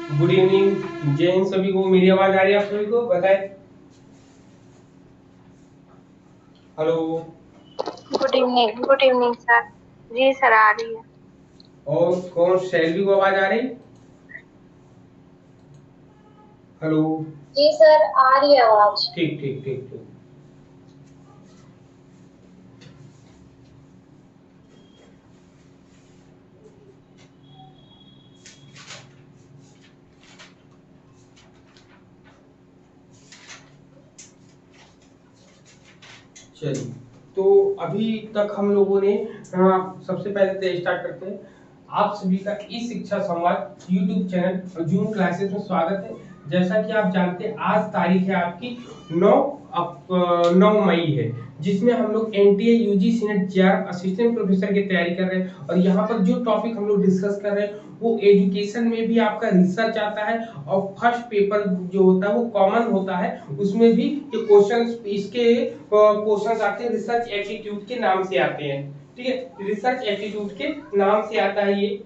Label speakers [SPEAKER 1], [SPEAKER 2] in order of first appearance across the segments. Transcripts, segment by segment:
[SPEAKER 1] Good evening जय हिंद सभी को। मेरी आवाज आ रही है आप सभी को? बताएं। हेलो।
[SPEAKER 2] Good evening sir. जी सर, आ रही है।
[SPEAKER 1] और कौन शैलवी को आवाज आ रही? हेलो।
[SPEAKER 2] जी सर, आ रही है आवाज।
[SPEAKER 1] ठीक ठीक ठीक ठीक। चलिए, तो अभी तक हम लोगों ने सबसे पहले तो स्टार्ट करते हैं। आप सभी का ई शिक्षा संवाद यूट्यूब चैनल और जूम क्लासेस में स्वागत है। जैसा कि आप जानते हैं आज तारीख है आपकी 9 मई है, जिसमें हम लोग NTA UGC NET JR assistant professor की तैयारी कर रहे हैं। और यहाँ पर जो टॉपिक हम लोग डिस्कस कर रहे हैं वो एजुकेशन में भी आपका रिसर्च आता है और फर्स्ट पेपर जो होता है वो कॉमन होता है, उसमें भी ये क्वेश्चन इसके क्वेश्चन आते हैं रिसर्च एप्टीट्यूड के नाम से आते हैं। ठीक है, रिसर्च एप्टीट्यूड के नाम से आता है ये।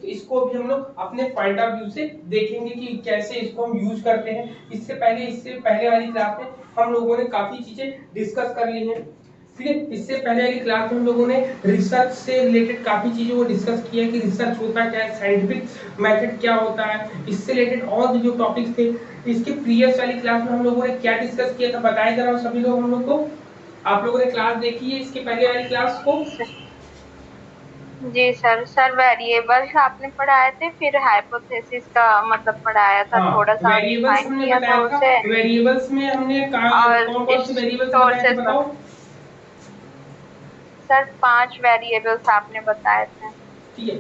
[SPEAKER 1] इसको भी हम लोग अपने पॉइंट ऑफ व्यू से देखेंगे कि कैसे इसको हम यूज करते हैं। इससे पहले वाली क्लास में हम लोगों ने काफी चीजें डिस्कस कर ली हैं। ठीक है, इससे पहले वाली क्लास में हम लोगों ने रिसर्च से रिलेटेड काफी चीजों को डिस्कस किया कि रिसर्च होता क्या है, साइंटिफिक मेथड क्या होता है, इससे रिलेटेड और भी जो टॉपिक्स थे। इसके प्रीवियस वाली क्लास में हम लोगों ने क्या डिस्कस किया था बताया जरा सभी लोग हम लोग को। आप लोगों ने क्लास देखी है इसके पहले वाली क्लास को?
[SPEAKER 2] जी सर वेरिएबल्स आपने पढ़ाए थे, फिर हाइपोथेसिस का मतलब पढ़ाया था,
[SPEAKER 1] हाँ,
[SPEAKER 2] थोड़ा सा
[SPEAKER 1] वेरिएबल्स
[SPEAKER 2] डिफाइन
[SPEAKER 1] हमने
[SPEAKER 2] किया था
[SPEAKER 1] बताया था।
[SPEAKER 2] उसे।
[SPEAKER 1] वेरिएबल्स में हमने
[SPEAKER 2] और
[SPEAKER 1] कौन कौन
[SPEAKER 2] इस
[SPEAKER 1] से वेरिएबल्स बताए थे
[SPEAKER 2] सोर्सेस
[SPEAKER 1] बताओ?
[SPEAKER 2] सर 5 वेरिएबल्स आपने बताए थे।
[SPEAKER 1] ठीक है,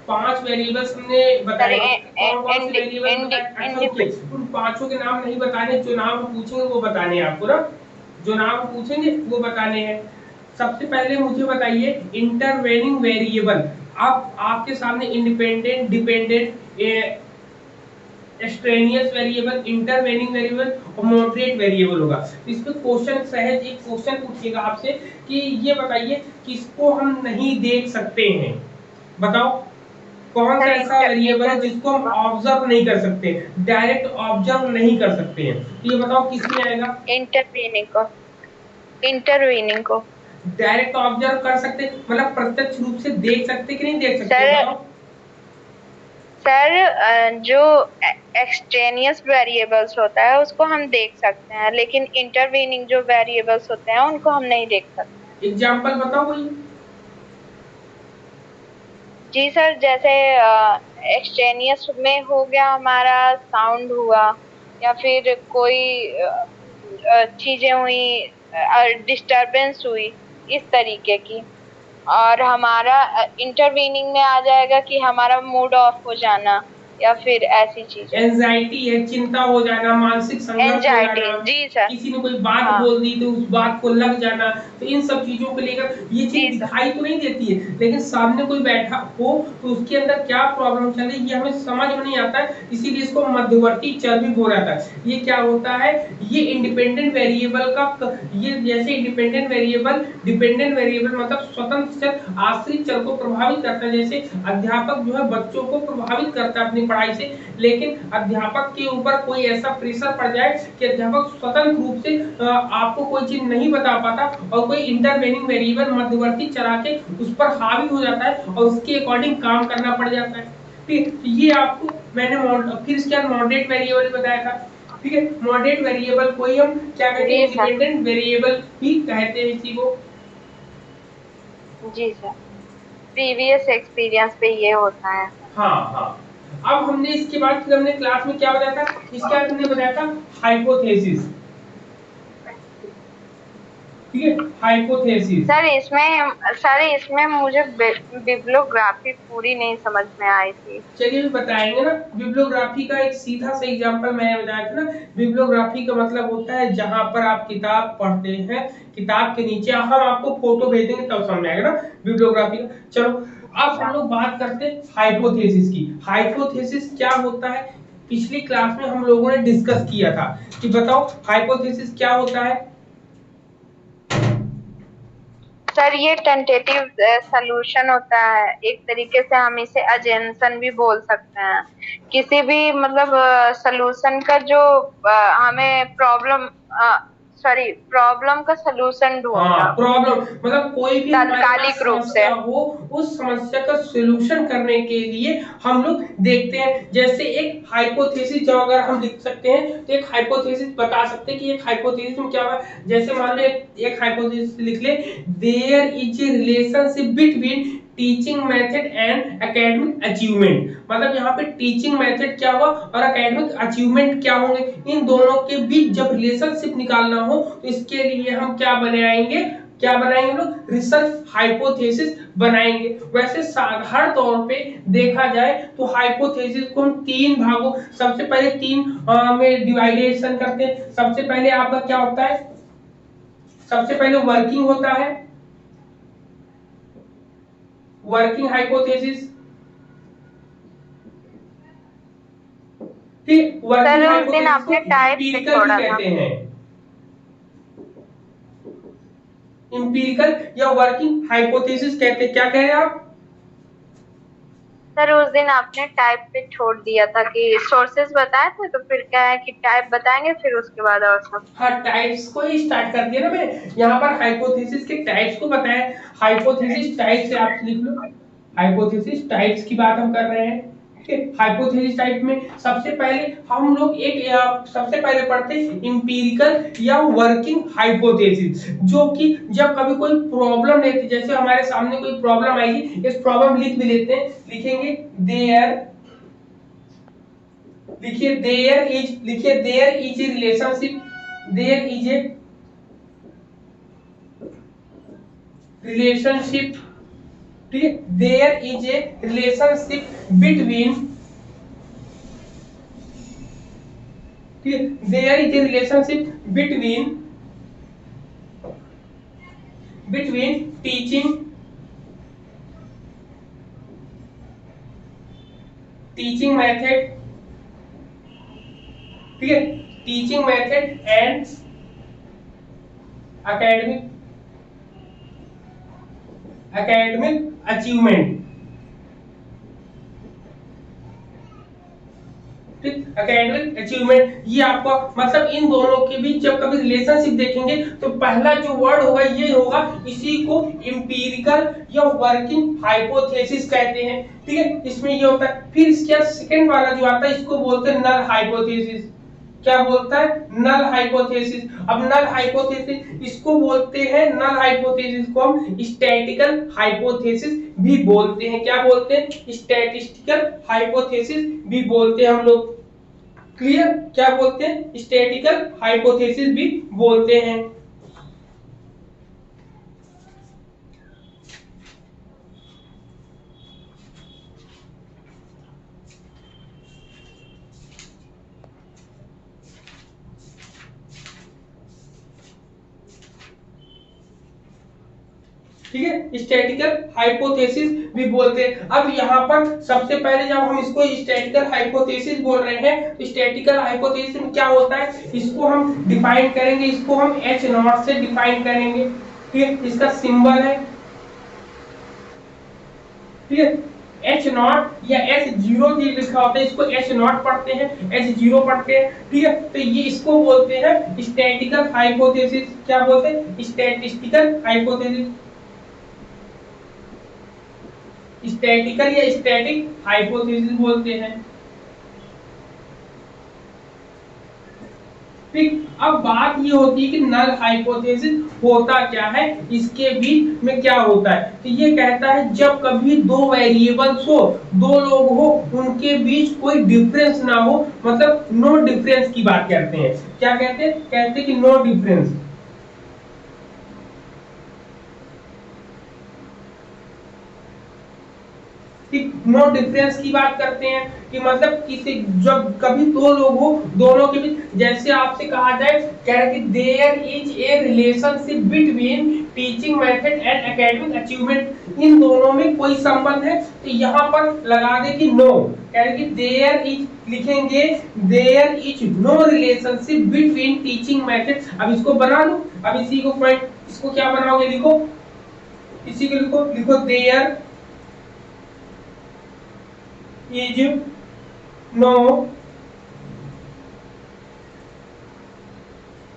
[SPEAKER 1] 5 वेरिएबल्स हमने
[SPEAKER 2] सर
[SPEAKER 1] बताए थे। कौन कौन से वेरिएबल्स बताए? अच्छा ओके, उन पांचों के नाम नहीं बताने, जो नाम हम पूछेंगे वो बताने हैं आपको ना, जो नाम हम पूछेंगे वो बताने हैं। सबसे पहले मुझे बताइए इंटरवेनिंग वेरिएबल। आप आपके सामने independent, dependent, extraneous variable, intervening variable और मॉडरेट वेरिएबल होगा। इसमें क्वेश्चन सहज एक क्वेश्चन पूछेगा आपसे कि ये बताइए किसको हम नहीं देख सकते हैं। बताओ कौन सा
[SPEAKER 2] सर
[SPEAKER 1] ऐसा वेरिएबल है
[SPEAKER 2] इंटर
[SPEAKER 1] जिसको हम ऑब्जर्व नहीं कर सकते, डायरेक्ट ऑब्जर्व नहीं कर सकते हैं। तो ये बताओ किसमें आएगा?
[SPEAKER 2] इंटरवीनिंग को इंटरवीनिंग को
[SPEAKER 1] डायरेक्ट ऑब्जर्व कर सकते मतलब प्रत्यक्ष रूप से देख सकते कि नहीं देख सकते
[SPEAKER 2] सर
[SPEAKER 1] बताओ?
[SPEAKER 2] जो एक्सट्रेनियस वेरिएबल्स होता है उसको हम देख सकते हैं, लेकिन इंटरवीनिंग जो वेरिएबल्स होते हैं उनको हम नहीं देख सकते हैं।
[SPEAKER 1] एग्जाम्पल बताओ कोई।
[SPEAKER 2] जी सर, जैसे एक्सट्रेनियस में हो गया हमारा साउंड हुआ, या फिर कोई चीजें हुई, डिस्टरबेंस हुई, इस तरीके की। और हमारा इंटरवीनिंग में आ जाएगा कि हमारा मूड ऑफ हो जाना, या फिर ऐसी चीजें।
[SPEAKER 1] एंजाइटी है, चिंता हो जाना, मानसिक संघर्ष हो
[SPEAKER 2] एंजाइटी,
[SPEAKER 1] जाना,
[SPEAKER 2] जी सर।
[SPEAKER 1] किसी ने कोई बात
[SPEAKER 2] हाँ।
[SPEAKER 1] बोल दी तो उस बात को लग जाना। तो इन सब चीजों को लेकर ये चीज
[SPEAKER 2] जी सर।
[SPEAKER 1] दिखाई तो नहीं देती है, लेकिन सामने कोई बैठा हो तो उसके अंदर क्या प्रॉब्लम चल रही है ये हमें समझ में नहीं आता है, इसीलिए इसको मध्यवर्ती चर भी बोला जाता है। ये क्या होता है, ये इंडिपेंडेंट वेरिएबल का ये जैसे इंडिपेंडेंट वेरिएबल, डिपेंडेंट वेरिएबल मतलब स्वतंत्र चर आश्रित चर को प्रभावित करता है। जैसे अध्यापक जो है बच्चों को प्रभावित करता है अपनी पढ़ाई से, लेकिन अध्यापक के ऊपर कोई ऐसा प्रेशर पड़ जाए कि अध्यापक स्वतंत्र रूप से आपको कोई चीज नहीं बता पाता और कोई इंटरवेनिंग वेरिएबल मध्यवर्ती चला के उस पर हावी हो जाता है और उसके अकॉर्डिंग काम करना पड़ जाता है। ठीक है, ये आपको मैंने फिर इसके बाद मॉडरेट वेरिएबल बताया था। ठीक है, मॉडरेट वेरिएबल को ही हम क्या कहते हैं,
[SPEAKER 2] जी सर।
[SPEAKER 1] इंडिपेंडेंट वेरिएबल भी कहते हैं इसी को।
[SPEAKER 2] जी सर, प्रीवियस एक्सपीरियंस पे ये होता है।
[SPEAKER 1] हाँ हाँ। अब हमने इसके बाद फिर हमने क्लास में क्या बताया था, इसके बाद हमने बताया था हाइपोथेसिस। ठीक है, हाइपोथेसिस।
[SPEAKER 2] सर इसमें मुझे बिब्लियोग्राफी पूरी नहीं समझ में आई थी।
[SPEAKER 1] चलिए भी बताएंगे ना। बिब्लियोग्राफी का एक सीधा सा एग्जांपल मैंने बताया था ना। बिब्लियोग्राफी का मतलब होता है जहां पर आप किताब पढ़ते हैं, किताब के नीचे हम आपको फोटो भेज देंगे तब समझ में आएगा ना बिब्लियोग्राफी का। चलो, अब हम
[SPEAKER 2] अच्छा।
[SPEAKER 1] लोग बात करते हैं हाइपोथेसिस की। हाइपोथेसिस क्या होता है, पिछली क्लास में हम लोगों ने डिस्कस किया था कि बताओ हाइपोथेसिस क्या होता है।
[SPEAKER 2] सर ये टेंटेटिव सॉल्यूशन होता है, एक तरीके से हम इसे अजेंशन भी बोल सकते हैं। किसी भी मतलब सॉल्यूशन का जो हमें प्रॉब्लम का सॉल्यूशन
[SPEAKER 1] हाँ,
[SPEAKER 2] ढूंढना
[SPEAKER 1] प्रॉब्लम मतलब कोई भी हमारे पास
[SPEAKER 2] तात्कालिक रूप से।
[SPEAKER 1] समस्या हो, उस समस्या का सॉल्यूशन करने के लिए हम लोग देखते हैं। जैसे एक हाइपोथेसिस जो अगर हम लिख सकते हैं तो एक हाइपोथेसिस बता सकते हैं कि एक हाइपोथेसिस में क्या हुआ। जैसे मान लो एक हाइपोथेसिस लिख ले, there is a relationship between teaching method and academic achievement. मतलब यहाँ पे टीचिंग मेथड क्या हुआ और एकेडमिक अचीवमेंट क्या होंगे, इन दोनों के बीच जब रिलेशनशिप निकालना हो तो इसके लिए हम क्या बनाएंगे, हम लोग रिसर्च हाइपोथेसिस बनाएंगे। वैसे साधारण तौर पे देखा जाए तो हाइपोथेसिस को हम तीन भागों, सबसे पहले तीन में डिवाइडेशन करते हैं। सबसे पहले आपका क्या होता है, सबसे पहले वर्किंग होता है, वर्किंग हाइपोथेसिस। ठीक, वर्किंग
[SPEAKER 2] सर उस दिन
[SPEAKER 1] हाइपोथेसिस को
[SPEAKER 2] आपने टाइप पे
[SPEAKER 1] एम्पिरिकल भी
[SPEAKER 2] छोड़ा था।
[SPEAKER 1] कहते हैं। एम्पिरिकल या वर्किंग हाइपोथेसिस कहते हैं। क्या कह रहे हैं आप?
[SPEAKER 2] सर उस दिन आपने टाइप पे छोड़ दिया था कि सोर्सेज बताए थे, तो फिर क्या है कि टाइप बताएंगे फिर उसके बाद और सब।
[SPEAKER 1] हाँ, टाइप्स को ही स्टार्ट कर दिया ना मैं। यहाँ पर हाइपोथेसिस के टाइप्स को बताया। हाइपोथेसिस टाइप से आप लिख लो, हाइपोथेसिस टाइप्स की बात हम कर रहे हैं। हाइपोथेसिस टाइप में सबसे पहले हम लोग सबसे पहले पढ़ते हैं इंपीरिकल या वर्किंग हाइपोथेसिस, जो कि जब कभी कोई प्रॉब्लम रहती, जैसे हमारे सामने कोई प्रॉब्लम आएगी, इस प्रॉब्लम लिख भी लेते हैं, लिखेंगे देयर, लिखिए there is a relationship, there is a relationship, ठीक है, there is a relationship between, ठीक है, there is a relationship between teaching method, ठीक है, teaching method and academic achievement. Academic achievement, ये आपको मतलब इन दोनों के बीच जब कभी रिलेशनशिप देखेंगे तो पहला जो वर्ड होगा ये होगा, इसी को एम्पिरिकल या वर्किंग हाइपोथेसिस कहते हैं। ठीक है, इसमें ये होता है। फिर इसके सेकंड वाला जो आता है इसको बोलते हैं नल हाइपोथेसिस। क्या बोलता है? Null hypothesis. अब नल हाइपोथेसिस इसको बोलते हैं, नल हाइपोथेसिस को हम स्टैटिकल हाइपोथेसिस भी बोलते हैं। क्या बोलते हैं? स्टैटिस्टिकल हाइपोथेसिस भी बोलते हैं हम लोग। क्लियर? क्या बोलते हैं? स्टैटिकल हाइपोथेसिस भी बोलते हैं। ठीक है, स्टैटिकल हाइपोथेसिस भी बोलते हैं। अब यहाँ पर सबसे पहले जब हम इसको स्टैटिकल हाइपोथेसिस बोल रहे हैं तो स्टैटिकल हाइपोथेसिस में क्या होता है, इसको हम डिफाइन करेंगे, इसको हम एच नॉट से डिफाइन करेंगे। ठीक है, इसका सिंबल है, ठीक है, एच नॉट या एच जीरो लिखा होता है, इसको एच नॉट पढ़ते हैं, एच जीरो पढ़ते हैं। ठीक है, तो ये इसको बोलते हैं स्टैटिकल हाइपोथेसिस। क्या बोलते हैं? स्टैटिस्टिकल हाइपोथेसिस, स्टैटिकल या स्टैटिक हाइपोथेसिस बोलते हैं। ठीक, अब बात ये होती है कि नल हाइपोथेसिस होता क्या है, इसके बीच में क्या होता है। तो ये कहता है जब कभी दो वेरिएबल्स हो, दो लोग हो, उनके बीच कोई डिफरेंस ना हो, मतलब नो डिफरेंस की बात करते हैं। क्या कहते हैं? कहते हैं कि नो डिफरेंस। नो डिफरेंस की बात करते हैं कि मतलब किसी जब कभी दो लोग हो, दोनों के बीच, जैसे आपसे कहा जाए कि there is a relationship between teaching method and academic achievement, इन दोनों में कोई संबंध है, तो यहाँ पर लगा दे कि नो, कि देयर इज, लिखेंगे there is no relationship between teaching method. अब इसको बना लो, अब इसी को पॉइंट, इसको क्या बनाओगे, लिखो इसी को लिखो, लिखो देयर इज नो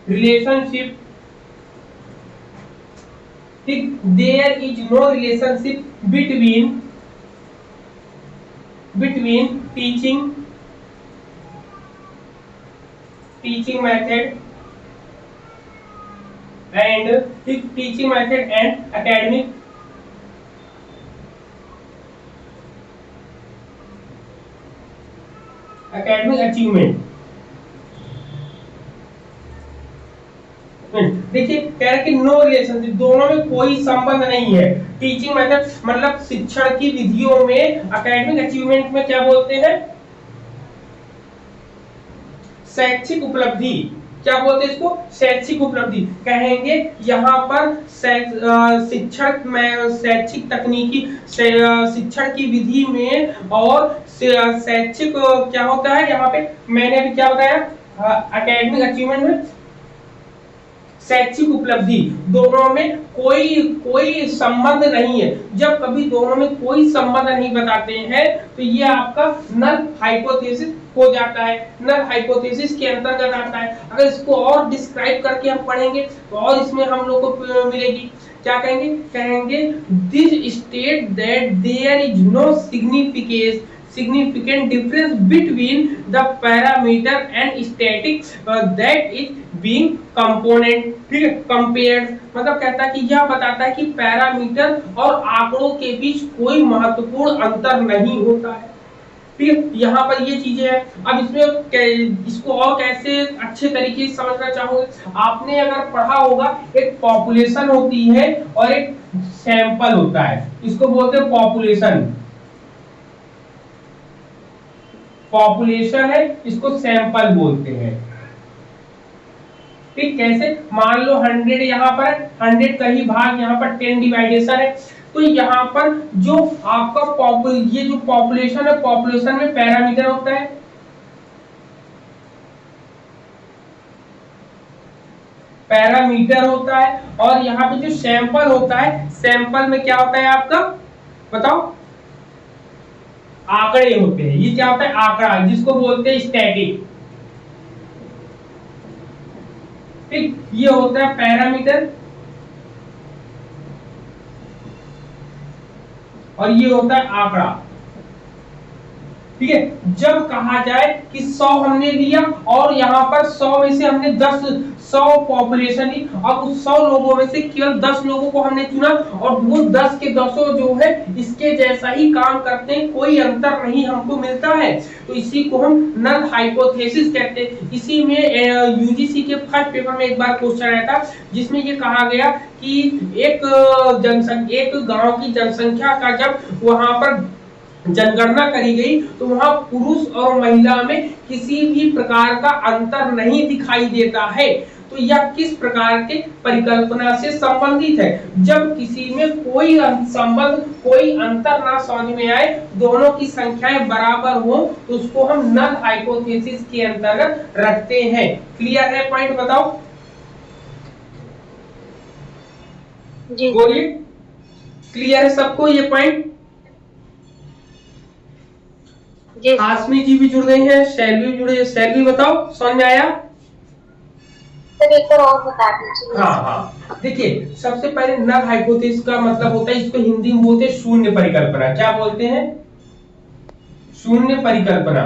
[SPEAKER 1] रिलेशनशिप, ठीक, there is no relationship between teaching method and academic achievement. देखिए कह रहे कि नो रिलेशनशिप, दोनों में कोई संबंध नहीं है। टीचिंग मेथड मतलब शिक्षण की विधियों में, एकेडमिक अचीवमेंट में क्या बोलते हैं, शैक्षिक उपलब्धि, क्या बोलते हैं इसको, शैक्षिक उपलब्धि कहेंगे। यहाँ पर शिक्षण में, शैक्षिक तकनीकी शिक्षण की विधि में और शैक्षिक क्या होता है, यहाँ पे मैंने अभी क्या बताया, एकेडमिक अचीवमेंट में शैक्षिक उपलब्धि, दोनों में कोई संबंध नहीं है। जब कभी दोनों में कोई संबंध नहीं बताते हैं तो ये आपका नल हाइपोथेसिस हो जाता है, नल हाइपोथेसिस के अंतर्गत आता है। अगर इसको और डिस्क्राइब करके हम पढ़ेंगे तो और इसमें हम लोग को मिलेगी, क्या कहेंगे, कहेंगे this state that there is no significant difference between the parameter and static that is being component, ठीक है, compared, मतलब कहता है कि यह बताता है कि पैरामीटर और आंकड़ों के बीच कोई महत्वपूर्ण अंतर नहीं होता है। ठीक है, यहाँ पर ये चीजें हैं। अब इसमें इसको और कैसे अच्छे तरीके से समझना चाहोगे, आपने अगर पढ़ा होगा एक पॉपुलेशन होती है और एक सैंपल होता है, इसको बोलते हैं पॉपुलेशन, पॉपुलेशन है, इसको सैंपल बोलते हैं। ठीक, कैसे, मान लो 100 यहाँ पर, 100 का ही भाग यहाँ पर 10 डिवाइडेशन है, तो यहाँ पर जो आपका ये जो पॉपुलेशन है, पॉपुलेशन में पैरामीटर होता है, पैरामीटर होता है, और यहाँ पे जो सैंपल होता है, सैंपल में क्या होता है आपका, बताओ, आंकड़े होते हैं। ये क्या होता है, आंकड़ा, जिसको बोलते हैं स्टैटिक। ठीक, ये होता है पैरामीटर और ये होता है आंकड़ा। ठीक है, जब कहा जाए कि 100 हमने लिया और यहाँ पर 100 में से हमने 100 पॉपुलेशन ली, अब उस 100 लोगों में से केवल 10 लोगों को हमने चुना और वो 10 के 10 जो है इसके जैसा ही काम करते हैं, कोई अंतर नहीं हमको मिलता है, तो इसी को हम नल हाइपोथेसिस कहते हैं। इसी में यूजीसी के फर्स्ट पेपर में एक बार क्वेश्चन आया था जिसमें ये कहा गया कि एक गांव की जनसंख्या का जब वहां पर जनगणना करी गई तो वहां पुरुष और महिला में किसी भी प्रकार का अंतर नहीं दिखाई देता है, तो यह किस प्रकार के परिकल्पना से संबंधित है। जब किसी में कोई संबंध, कोई अंतर ना समझ में आए, दोनों की संख्याएं बराबर हो, तो उसको हम नल हाइपोथेसिस के अंतर्गत रखते हैं। क्लियर है पॉइंट, बताओ
[SPEAKER 2] जी,
[SPEAKER 1] बोलिए, क्लियर है सबको ये पॉइंट? आसमी जी भी जुड़ गई हैं, शैलवी भी जुड़े, शैलवी बताओ समझ में आया?
[SPEAKER 3] सर एक और बता दीजिए।
[SPEAKER 1] हाँ, देखिए सबसे पहले नल हाइपोथेसिस का मतलब होता है, इसको हिंदी में बोलते हैं शून्य परिकल्पना। क्या बोलते हैं? शून्य परिकल्पना।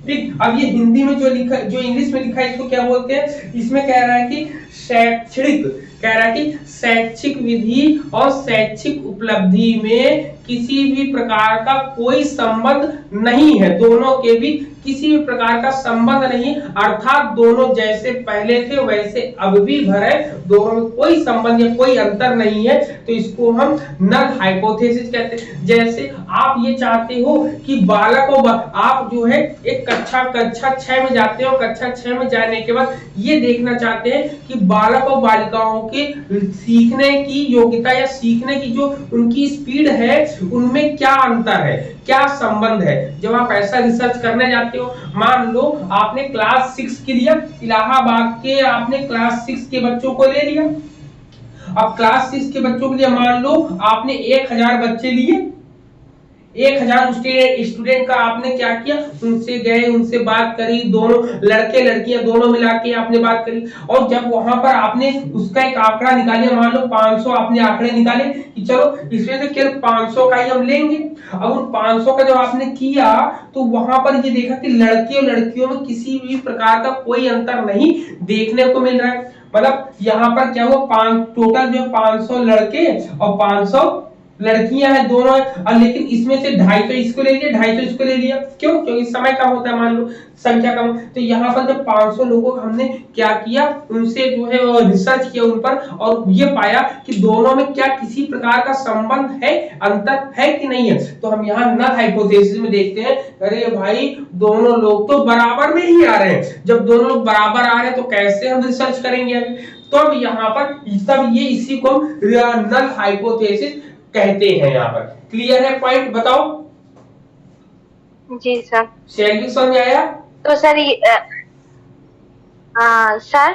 [SPEAKER 1] ठीक, अब ये हिंदी में जो लिखा, जो इंग्लिश में लिखा है, इसको क्या बोलते हैं? इसमें कह रहा है कि शैक्षणिक, कह रहा है कि शैक्षिक विधि और शैक्षिक उपलब्धि में किसी भी प्रकार का कोई संबंध नहीं है, दोनों के बीच किसी भी प्रकार का संबंध नहीं, अर्थात दोनों जैसे पहले थे वैसे अब भी भरे, दोनों में कोई संबंध या कोई अंतर नहीं है, तो इसको हम नल हाइपोथेसिस कहते हैं। जैसे आप ये चाहते हो कि बालक और आप जो है एक कक्षा 6 में जाते हो, कक्षा 6 में जाने के बाद ये देखना चाहते हैं कि बालक और बालिकाओं के सीखने की योग्यता या सीखने की जो उनकी स्पीड है उनमें क्या अंतर है, क्या संबंध है। जब आप ऐसा रिसर्च करने जाते हो, मान लो आपने क्लास 6 के लिया, इलाहाबाद के आपने क्लास 6 के बच्चों को ले लिया, अब क्लास 6 के बच्चों के लिए मान लो आपने 1000 बच्चे लिए, 1000 स्टूडेंट का आपने क्या किया, उनसे गए, उनसे बात करी, दोनों लड़के लड़कियां दोनों मिला के आपने बात करी, और जब वहां पर आपने उसका एक आंकड़ा निकालिया, मान लो 500 आपने आंकड़े निकाले कि चलो इसमें से केवल 500 का ही हम लेंगे। अब उन 500 का जब आपने किया तो वहां पर ये देखा कि लड़के और लड़कियों में किसी भी प्रकार का कोई अंतर नहीं देखने को मिल रहा है। मतलब यहाँ पर क्या हुआ, टोटल जो 500 लड़के और 500 लड़कियां हैं दोनों है, और लेकिन इसमें से 250 इसको ले लिया, 250 इसको ले लिया, क्यों, क्योंकि समय कम होता है, मान लो संख्या कम। तो यहाँ पर जब 500 लोगों को हमने क्या किया, उनसे जो है रिसर्च किया उन पर, और ये पाया कि दोनों में क्या किसी प्रकार का संबंध है, अंतर है कि नहीं है। तो हम यहाँ नल हाइपोथेसिस में देखते हैं, अरे भाई दोनों लोग तो बराबर में ही आ रहे हैं, जब दोनों लोग बराबर आ रहे हैं तो कैसे हम रिसर्च करेंगे। तो अब यहाँ पर तब ये इसी को नल हाइपोथेसिस कहते हैं। यहाँ पर क्लियर है पॉइंट, बताओ।
[SPEAKER 2] जी सर।
[SPEAKER 1] शैली समझ आया?
[SPEAKER 2] तो सर सर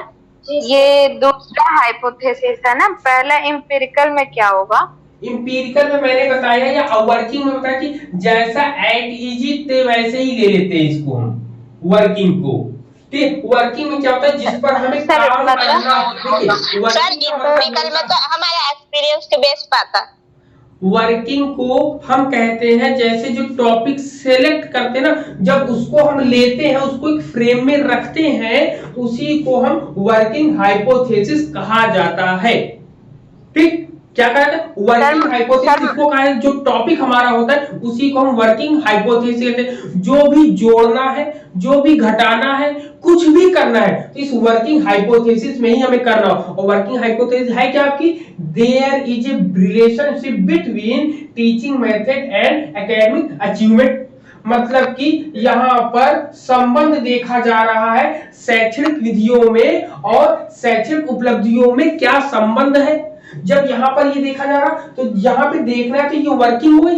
[SPEAKER 2] ये दूसरा हाइपोथेसिस है ना, पहला एम्पिरिकल में क्या होगा?
[SPEAKER 1] इंपीरिकल में मैंने बताया या वर्किंग में बताया कि जैसा एट इजी थे वैसे ही ले लेते हैं इसको हम, वर्किंग को। ठीक, वर्किंग में क्या होता है, जिस पर हमें काम करना। देखिए
[SPEAKER 3] सर इंपीरिकल में तो हमारे एक्सपीरियंस के बेस पे आता है।
[SPEAKER 1] वर्किंग को हम कहते हैं जैसे जो टॉपिक सेलेक्ट करते हैं ना, जब उसको हम लेते हैं, उसको एक फ्रेम में रखते हैं, तो उसी को हम वर्किंग हाइपोथेसिस कहा जाता है। ठीक, क्या कहते हैं, वर्किंग हाइपोथेसिस इसको कहा है, जो टॉपिक हमारा होता है उसी को हम वर्किंग हाइपोथेसिस कहते हैं। जो भी जोड़ना है, जो भी घटाना है, कुछ भी करना है, तो इस वर्किंग हाइपोथेसिस में ही हमें करना हो। और वर्किंग हाइपोथेसिस है क्या आपकी, there is a relationship between teaching method and academic achievement. मतलब कि यहाँ पर संबंध देखा जा रहा है शैक्षणिक विधियों में और शैक्षणिक उपलब्धियों में क्या संबंध है। जब यहाँ पर ये देखा जा रहा, तो यहाँ पे देखना है तो ये वर्किंग हुई,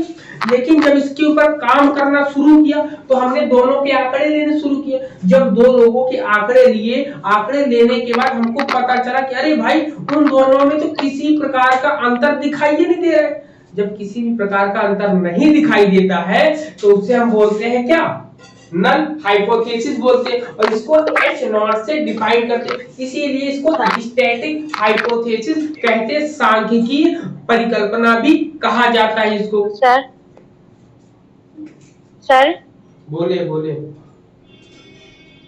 [SPEAKER 1] लेकिन जब इसके ऊपर काम करना शुरू किया तो हमने दोनों के आंकड़े लेने शुरू किए। जब दो लोगों के आंकड़े लिए, आंकड़े लेने के बाद हमको पता चला कि अरे भाई उन दोनों में तो किसी प्रकार का अंतर दिखाई नहीं दे रहा है। जब किसी भी प्रकार का अंतर नहीं दिखाई देता है तो उसे हम बोलते हैं क्या, नल हाइपोथेसिस बोलते हैं, और इसको H0 से डिफाइन करते हैं, इसीलिए इसको स्टैटिक हाइपोथेसिस कहते हैं, सांख्यिकी परिकल्पना भी कहा जाता है इसको।
[SPEAKER 2] सर
[SPEAKER 1] बोले बोले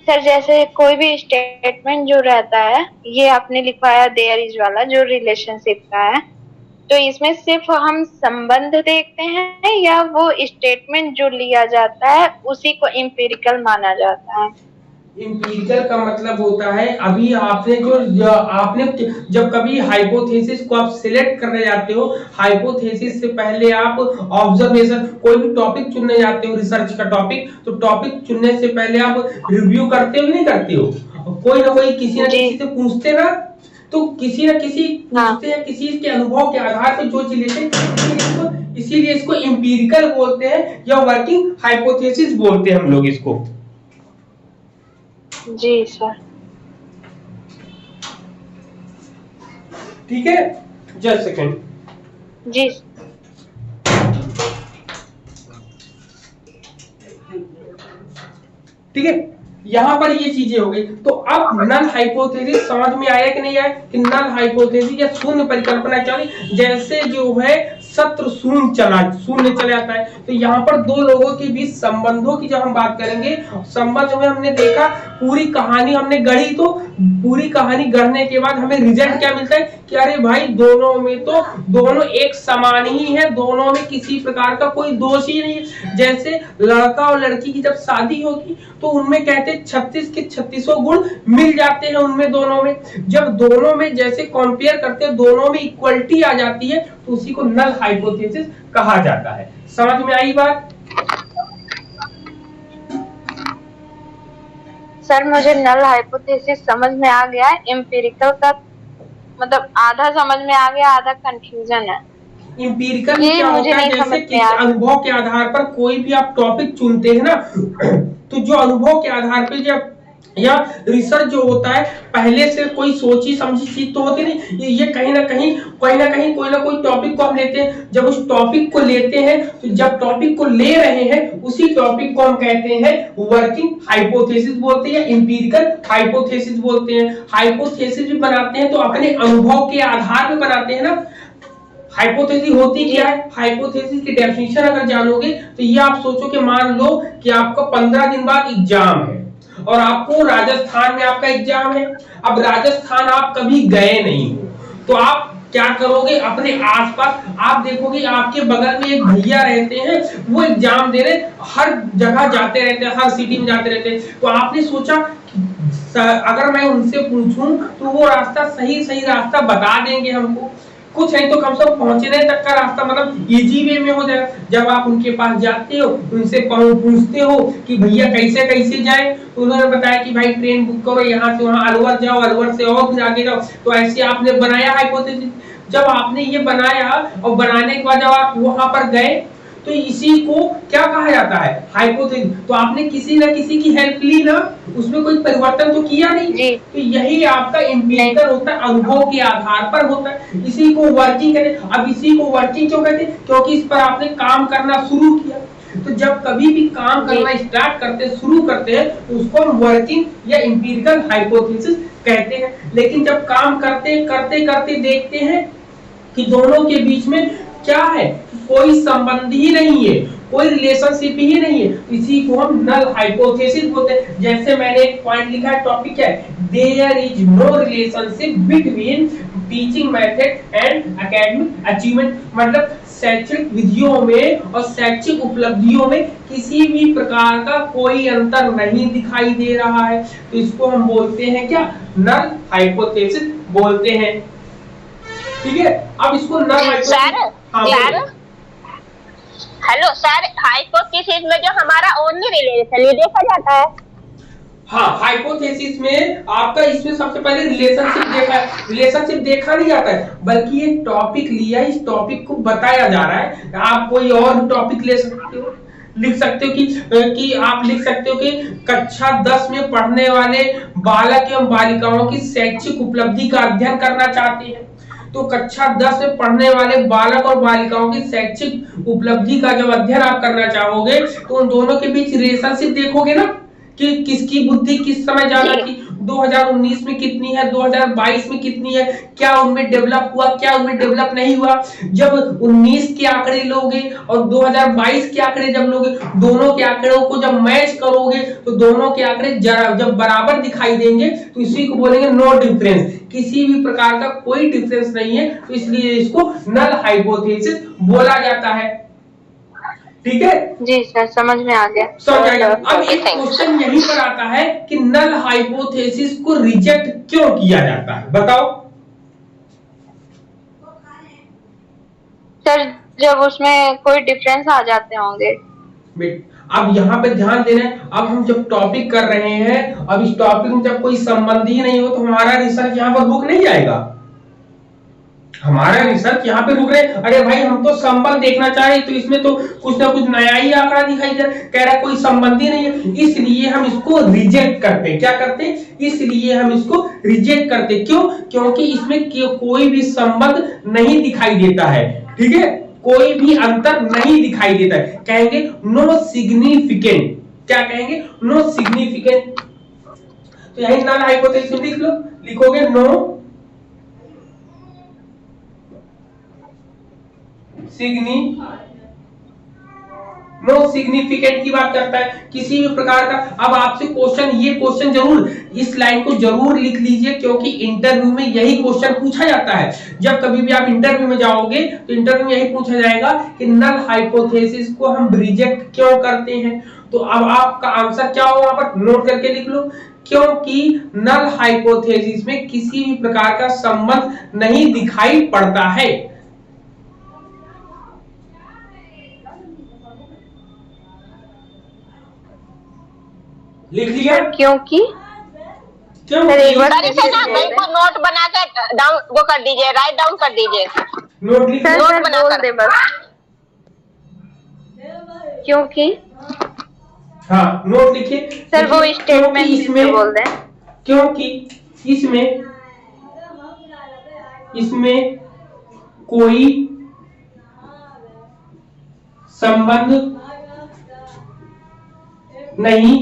[SPEAKER 2] सर, जैसे कोई भी स्टेटमेंट जो रहता है, ये आपने लिखवाया देयर इज वाला जो रिलेशनशिप का है, तो इसमें सिर्फ हम संबंध देखते हैं या वो स्टेटमेंट जो लिया जाता है उसी को एम्पिरिकल माना जाता है?
[SPEAKER 1] एम्पिरिकल का मतलब होता है, अभी आपने आपने जब कभी हाइपोथेसिस को आप सिलेक्ट करने जाते हो, हाइपोथेसिस से पहले आप ऑब्जर्वेशन, कोई भी टॉपिक चुनने जाते हो, रिसर्च का टॉपिक, तो टॉपिक चुनने से पहले आप रिव्यू करते हो नहीं करते हो, कोई ना कोई किसी ना किसी से पूछते ना, तो किसी ना किसी पूछते हैं, किसी के अनुभव के आधार पर जो चीज लेते हैं, इसीलिए इसको एम्पिरिकल बोलते हैं या वर्किंग हाइपोथेसिस बोलते हैं हम लोग इसको।
[SPEAKER 2] जी सर।
[SPEAKER 1] ठीक है, जस्ट सेकंड।
[SPEAKER 2] जी
[SPEAKER 1] ठीक है, यहां पर ये चीजें हो गई। तो अब नल हाइपोथेसिस समझ में आया कि नहीं आया, कि नल हाइपोथेसिस या शून्य परिकल्पना क्या है, जैसे जो है सत्र शून्य चले जाता है। तो यहाँ पर दो लोगों के बीच संबंधों की जब हम बात करेंगे, संबंध में हमने देखा, पूरी कहानी हमने गढ़ी, तो पूरी कहानी गढ़ने के बाद हमें रिजल्ट क्या मिलता है कि अरे भाई दोनों में तो दोनों एक समान ही है, दोनों में किसी प्रकार का कोई दोष ही नहीं है। जैसे लड़का और लड़की की जब शादी होगी तो उनमें कहते 36 के 36 गुण मिल जाते हैं उनमें दोनों में। जब दोनों में जैसे कंपेयर करते हैं, दोनों में इक्वलिटी आ जाती है, तो उसी को नल हाइपोथेसिस कहा जाता है। समझ में आई बात?
[SPEAKER 2] सर, मुझे नल हाइपोथेसिस समझ में आ गया है, एम्पिरिकल का मतलब आधा समझ में आ गया, आधा कंफ्यूजन है।
[SPEAKER 1] एम्पिरिकल में क्या होता है, जैसे किसी अनुभव के आधार पर कोई भी आप टॉपिक चुनते हैं ना, तो जो अनुभव के आधार पर जब या रिसर्च जो होता है पहले से कोई सोची समझी चीज तो होती नहीं, ये कहीं ना कहीं कोई ना कोई टॉपिक को हम लेते हैं। जब उस टॉपिक को लेते हैं तो जब टॉपिक को ले रहे हैं उसी टॉपिक को हम कहते हैं वर्किंग हाइपोथेसिस बोलते हैं या इंपीरिकल हाइपोथेसिस बोलते हैं। हाइपोथेसिस भी बनाते हैं तो अपने अनुभव के आधार पर बनाते हैं ना। हाइपोथेसिस होती क्या है, हाइपोथेसिस की डेफिनेशन अगर जानोगे तो ये आप सोचो कि मान लो कि आपका 15 दिन बाद एग्जाम है और आपको राजस्थान में आपका एग्जाम है। अब राजस्थान आप कभी गए नहीं हो तो आप क्या करोगे, अपने आसपास आप देखोगे आपके बगल में एक भैया रहते हैं, वो एग्जाम दे रहे, हर जगह जाते रहते हैं, हर सिटी में जाते रहते हैं। तो आपने सोचा अगर मैं उनसे पूछूं तो वो रास्ता सही रास्ता बता देंगे हमको, कुछ नहीं तो कम से कम पहुंचने तक का रास्ता मतलब इजी वे में हो जाएगा। जब आप उनके पास जाते हो, उनसे पूछते हो कि भैया कैसे कैसे जाए, तो उन्होंने बताया कि भाई ट्रेन बुक करो, यहाँ से वहां अलवर जाओ, अलवर से और फिर आगे जाओ। तो ऐसे आपने बनाया हाइपोथेसिस। जब आपने ये बनाया और बनाने के बाद जब आप वहां पर गए तो इसी को क्या कहा जाता है, हाइपोथेसिस। तो आपने किसी ना किसी की हेल्प ली ना, उसमें कोई परिवर्तन तो किया नहीं। तो यही आपका इंपीरिकल होता है, अनुभव के आधार पर होता है। इसी को वर्किंग कहते हैं। अब इसी को वर्किंग क्यों कहते हैं, क्योंकि इस पर आपने काम करना शुरू किया। तो जब कभी भी काम करना स्टार्ट करते शुरू करते हैं तो उसको हम वर्किंग या इंपीरिकल हाइपोथेसिस कहते हैं। लेकिन जब काम करते करते देखते हैं कि दोनों के बीच में क्या है, कोई संबंध ही नहीं है, कोई रिलेशनशिप ही नहीं है, इसी को हम नल हाइपोथेसिस बोलते हैं। जैसे मैंने एक पॉइंट लिखा है, टॉपिक है there is no relationship between teaching method and academic achievement. मतलब शैक्षिक विधियों में और शैक्षिक उपलब्धियों में किसी भी प्रकार का कोई अंतर नहीं दिखाई दे रहा है। तो इसको हम बोलते हैं क्या, नल हाइपोथेसिस बोलते हैं। ठीक है, अब इसको null hypothesis.
[SPEAKER 4] Hello sir, hypothesis में जो हमारा ओनली रिलेशन ये देखा जाता है।
[SPEAKER 1] हाँ, हाइपोथेसिस में आपका इसमें सबसे पहले रिलेशनशिप देखा नहीं जाता है, बल्कि एक टॉपिक लिया, इस टॉपिक को बताया जा रहा है। आप कोई और टॉपिक ले सकते हो, लिख सकते हो कि आप लिख सकते हो कि कक्षा 10 में पढ़ने वाले बालक एवं बालिकाओं की शैक्षिक उपलब्धि का अध्ययन करना चाहते हैं। तो कक्षा 10 में पढ़ने वाले बालक और बालिकाओं की शैक्षिक उपलब्धि का जब अध्ययन आप करना चाहोगे तो उन दोनों के बीच रिलेशनशिप देखोगे ना कि किसकी बुद्धि किस समय ज्यादा थी, 2019 में कितनी है, 2022 में कितनी है, क्या उनमें डेवलप हुआ, क्या उनमें डेवलप नहीं हुआ। जब 19 के आंकड़े लोगे और 2022 के आंकड़े जब लोगे, दोनों के आंकड़ों को जब मैच करोगे तो दोनों के आंकड़े जब बराबर दिखाई देंगे तो इसी को बोलेंगे नो डिफरेंस, किसी भी प्रकार का कोई डिफरेंस नहीं है। तो इसलिए इसको नल हाइपोथेसिस बोला जाता है। ठीक है
[SPEAKER 2] जी सर, समझ में आ गया।
[SPEAKER 1] समझ आ गया। अब एक क्वेश्चन यहीं पर आता है कि नल हाइपोथेसिस को रिजेक्ट क्यों किया जाता है, बताओ।
[SPEAKER 2] सर, जब उसमें कोई डिफरेंस आ जाते होंगे।
[SPEAKER 1] अब यहाँ पे ध्यान देना है, अब हम जब टॉपिक कर रहे हैं, अब इस टॉपिक में जब कोई संबंध ही नहीं हो तो हमारा रिसर्च यहाँ पर रुक नहीं जाएगा। हमारा रिसर्च यहाँ पे रुक रहे, अरे भाई हम तो संबंध देखना चाहे, तो इसमें तो कुछ ना कुछ नया ही आंकड़ा दिखाई दे रहा है, कह रहा कोई संबंध ही नहीं है, इसलिए हम इसको रिजेक्ट करते हैं। क्या करते हैं, इसलिए हम इसको रिजेक्ट करते हैं। क्यों, क्योंकि इसमें कोई भी संबंध नहीं दिखाई देता है। ठीक है, कोई भी अंतर नहीं दिखाई देता है, कहेंगे नो सिग्निफिकेंट। क्या कहेंगे, नो सिग्निफिकेंट। तो यही नल हाइपोथेसिस लिख लो, लिखोगे नो सिग्निफिकेंट की बात करता है, किसी भी प्रकार का। अब आपसे क्वेश्चन, ये क्वेश्चन जरूर, इस लाइन को जरूर लिख लीजिए, क्योंकि इंटरव्यू में यही क्वेश्चन पूछा जाता है। जब कभी भी आप इंटरव्यू में जाओगे तो इंटरव्यू में यही पूछा जाएगा कि नल हाइपोथेसिस को हम रिजेक्ट क्यों करते हैं। तो अब आपका आंसर क्या होगा, वहां पर नोट करके लिख लो, क्योंकि नल हाइपोथेसिस में किसी भी प्रकार का संबंध नहीं दिखाई पड़ता है। लिख लिया,
[SPEAKER 2] क्योंकि
[SPEAKER 4] नोट बना के डाउन वो कर दीजिए, राइट डाउन कर दीजिए, नोट बना कर।
[SPEAKER 2] क्योंकि
[SPEAKER 1] हाँ नोट लिखिए
[SPEAKER 2] सर वो स्टेटमेंट इसमें बोल दें,
[SPEAKER 1] क्योंकि इसमें कोई संबंध नहीं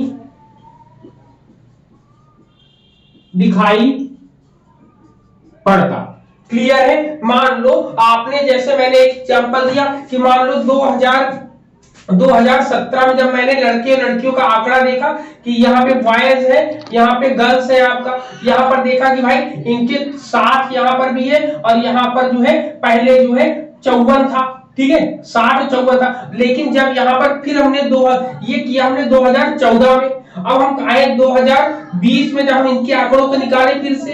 [SPEAKER 1] दिखाई पड़ता। क्लियर है? मान लो आपने, जैसे मैंने एक एग्जांपल दिया कि मान लो 2017 में जब मैंने लड़के और लड़कियों का आंकड़ा देखा कि यहाँ पे बॉयज है, यहाँ पे गर्ल्स है, आपका यहाँ पर देखा कि भाई इनके 60 यहाँ पर भी है और यहाँ पर जो है पहले जो है 54 था, ठीक है 60 54 था। लेकिन जब यहाँ पर फिर हमने ये किया हमने 2014 में, अब हम आए 2020 में जब हम इनके आंकड़ों को निकाले फिर से,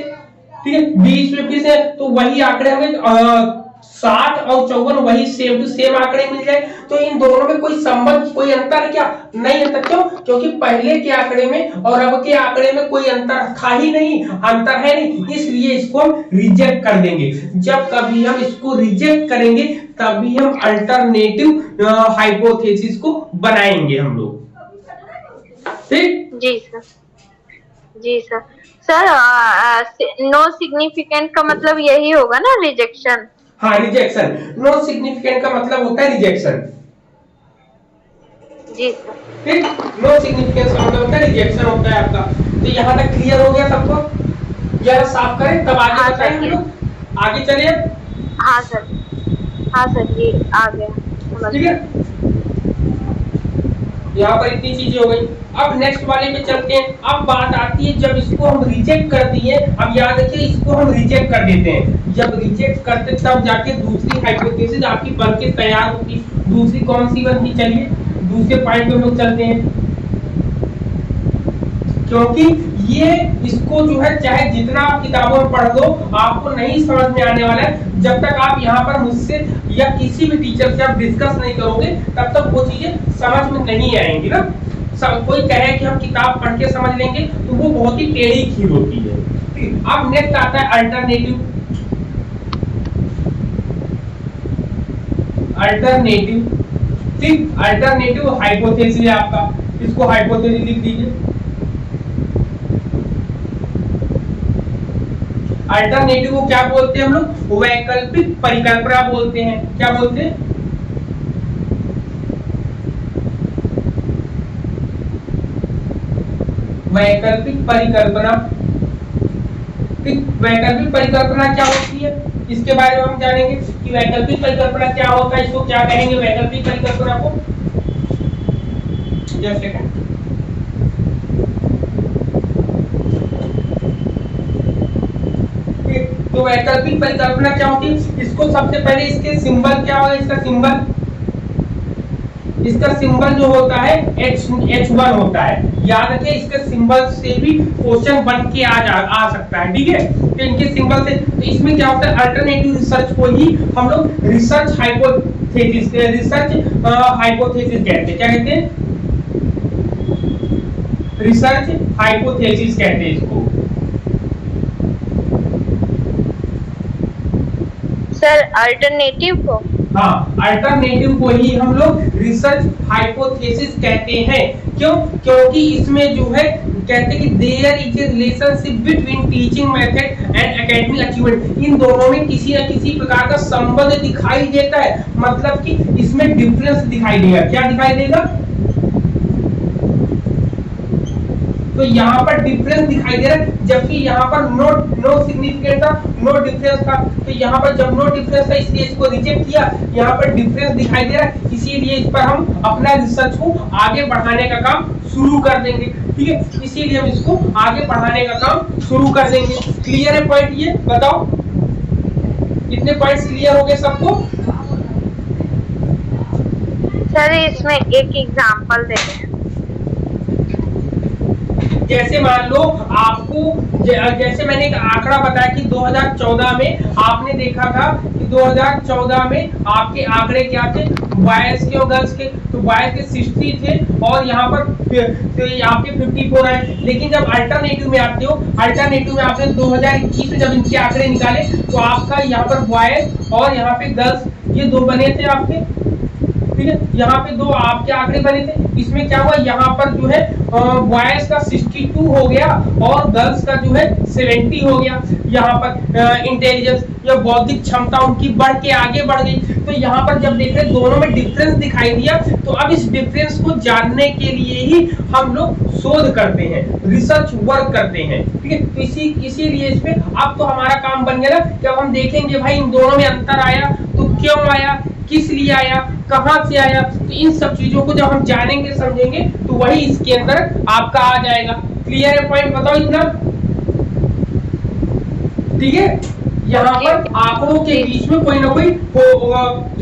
[SPEAKER 1] ठीक है 20 में फिर से, तो वही आंकड़े हमें 60 और 54 वही सेम टू सेम आंकड़े मिल जाए। तो इन दोनों में कोई संबंध, कोई अंतर है क्या? नहीं अंतर। क्यों? क्योंकि पहले के आंकड़े में और अब के आंकड़े में कोई अंतर था ही नहीं, अंतर है नहीं, इसलिए इसको हम रिजेक्ट कर देंगे। जब कभी हम इसको रिजेक्ट करेंगे तभी हम अल्टरनेटिव हाइपोथेसिस को बनाएंगे हम लोग। ठीक?
[SPEAKER 2] जी सर, जी सर। सर नो सिग्निफिकेंट का मतलब यही होगा ना, रिजेक्शन?
[SPEAKER 1] हाँ रिजेक्शन, नो सिग्निफिकेंट का मतलब होता है रिजेक्शन।
[SPEAKER 2] जी सर।
[SPEAKER 1] ठीक, नो सिग्निफिकेंस का मतलब होता है रिजेक्शन होता है आपका। तो यहाँ तक क्लियर हो गया सबको? जरा साफ करें तब आगे बताएं हम लोग, आगे चलिए।
[SPEAKER 2] हाँ सर, हाँ सर जी आ गया।
[SPEAKER 1] ठीक है, यहाँ पर इतनी चीजें हो गई। अब नेक्स्ट वाले पे चलते हैं। अब बात आती है जब इसको हम रिजेक्ट कर दिए, अब याद रखिए इसको हम रिजेक्ट कर देते हैं। जब रिजेक्ट करते तब जाके दूसरी हाइपोथेसिस आपकी बन के तैयार होती। दूसरी कौन सी बनती? चलिए दूसरे पॉइंट पे हम लोग चलते हैं। क्योंकि ये इसको जो है चाहे जितना आप किताबों में पढ़ लो आपको नहीं समझ में आने वाला है जब तक आप यहाँ पर मुझसे या किसी भी टीचर से आप डिस्कस नहीं करोगे, तब तक वो चीजें समझ में नहीं आएंगी ना। सब कोई कहे कि हम किताब पढ़ के समझ लेंगे तो वो बहुत ही टेढ़ी खीर होती है। अब नेक्स्ट आता है अल्टरनेटिव। ठीक, अल्टरनेटिव हाइपोथेसिस है आपका, इसको हाइपोथेसिस लिख दीजिए। अल्टरनेटिव को क्या बोलते हैं हम लोग? वैकल्पिक परिकल्पना बोलते हैं। क्या बोलते हैं? वैकल्पिक परिकल्पना। ठीक, वैकल्पिक परिकल्पना क्या होती है इसके बारे में हम जानेंगे कि वैकल्पिक परिकल्पना क्या होता है, इसको क्या कहेंगे वैकल्पिक परिकल्पना को। जैसे तो वैकल्पिक परिकल्पना क्या होती है? इसको सबसे पहले इसके सिंबल क्या होगा? इसका सिंबल जो होता है H1 होता है। याद रखिए इसके सिंबल से भी क्वेश्चन बन के आ सकता है। ठीक है, तो इनके सिंबल से, तो इसमें क्या होता है अल्टरनेटिव रिसर्च को ही हम लोग रिसर्च हाइपोथेसिस कहते हैं। क्या कहते हैं? रिसर्च हाइपोथेसिस कहते हैं इसको।
[SPEAKER 2] सर अल्टरनेटिव को,
[SPEAKER 1] हाँ अल्टरनेटिव को ही हम लोग रिसर्च हाइपोथेसिस कहते हैं। क्यों? क्योंकि इसमें जो है कहते हैं कि there is a relationship between teaching method and academic achievement. इन दोनों में किसी न किसी प्रकार का संबंध दिखाई देता है, मतलब कि इसमें डिफरेंस दिखाई देगा। क्या दिखाई देगा? तो यहाँ पर डिफरेंस दिखाई दे रहा है, जबकि यहाँ पर नो सिग्निफिकेंट था, नो डिफरेंस था। तो यहाँ पर जब नो डिफरेंस था इसलिए इसको रिजेक्ट किया। यहाँ पर डिफरेंस दिखाई दे रहा है, इसीलिए इस पर हम अपना रिसर्च को आगे बढ़ाने का काम शुरू कर देंगे। ठीक है, इसीलिए हम इसको आगे बढ़ाने का काम शुरू कर देंगे। क्लियर है पॉइंट? ये बताओ कितने पॉइंट्स क्लियर हो गए सबको?
[SPEAKER 2] सर इसमें एक एग्जांपल दें।
[SPEAKER 1] जैसे मान लो आपको जैसे मैंने एक आंकड़ा बताया कि 2014 में आपने देखा था कि 2014 में आपके आंकड़े क्या थे बॉयज के और गर्ल्स के। तो बॉयज के 60 थे और यहाँ पर तो आपके 54 आए। लेकिन जब अल्टरनेटिव में आते हो, अल्टरनेटिव में आपने 2021 में जब इनके आंकड़े निकाले तो आपका यहाँ पर बॉयज और यहाँ पे गर्ल्स ये दो बने थे आपके। ठीक है। यहाँ पे दो आपके आंकड़े बने थे, इसमें क्या हुआ, यहाँ पर जो है बॉयज का 62 हो गया और गर्ल्स का जो है 70 हो गया। यहाँ पर इंटेलिजेंस या बौद्धिक क्षमता उनकी बढ़ के आगे बढ़ गई। तो यहाँ पर जब देख रहे दोनों में डिफरेंस दिखाई दिया, तो अब इस डिफरेंस को जानने के लिए ही हम लोग शोध करते हैं, रिसर्च वर्क करते हैं, ठीक है। तो इसीलिए इसमें अब तो हमारा काम बन गया ना कि अब हम देखेंगे भाई इन दोनों में अंतर आया तो क्यों आया, किस लिए आया, कहां से आया। तो इन सब चीजों को जब हम जानेंगे समझेंगे तो वही इसके अंदर आपका आ जाएगा। क्लियर है पॉइंट, बताओ इतना, ठीक है। यहाँ पर आंकड़ों के बीच में कोई ना कोई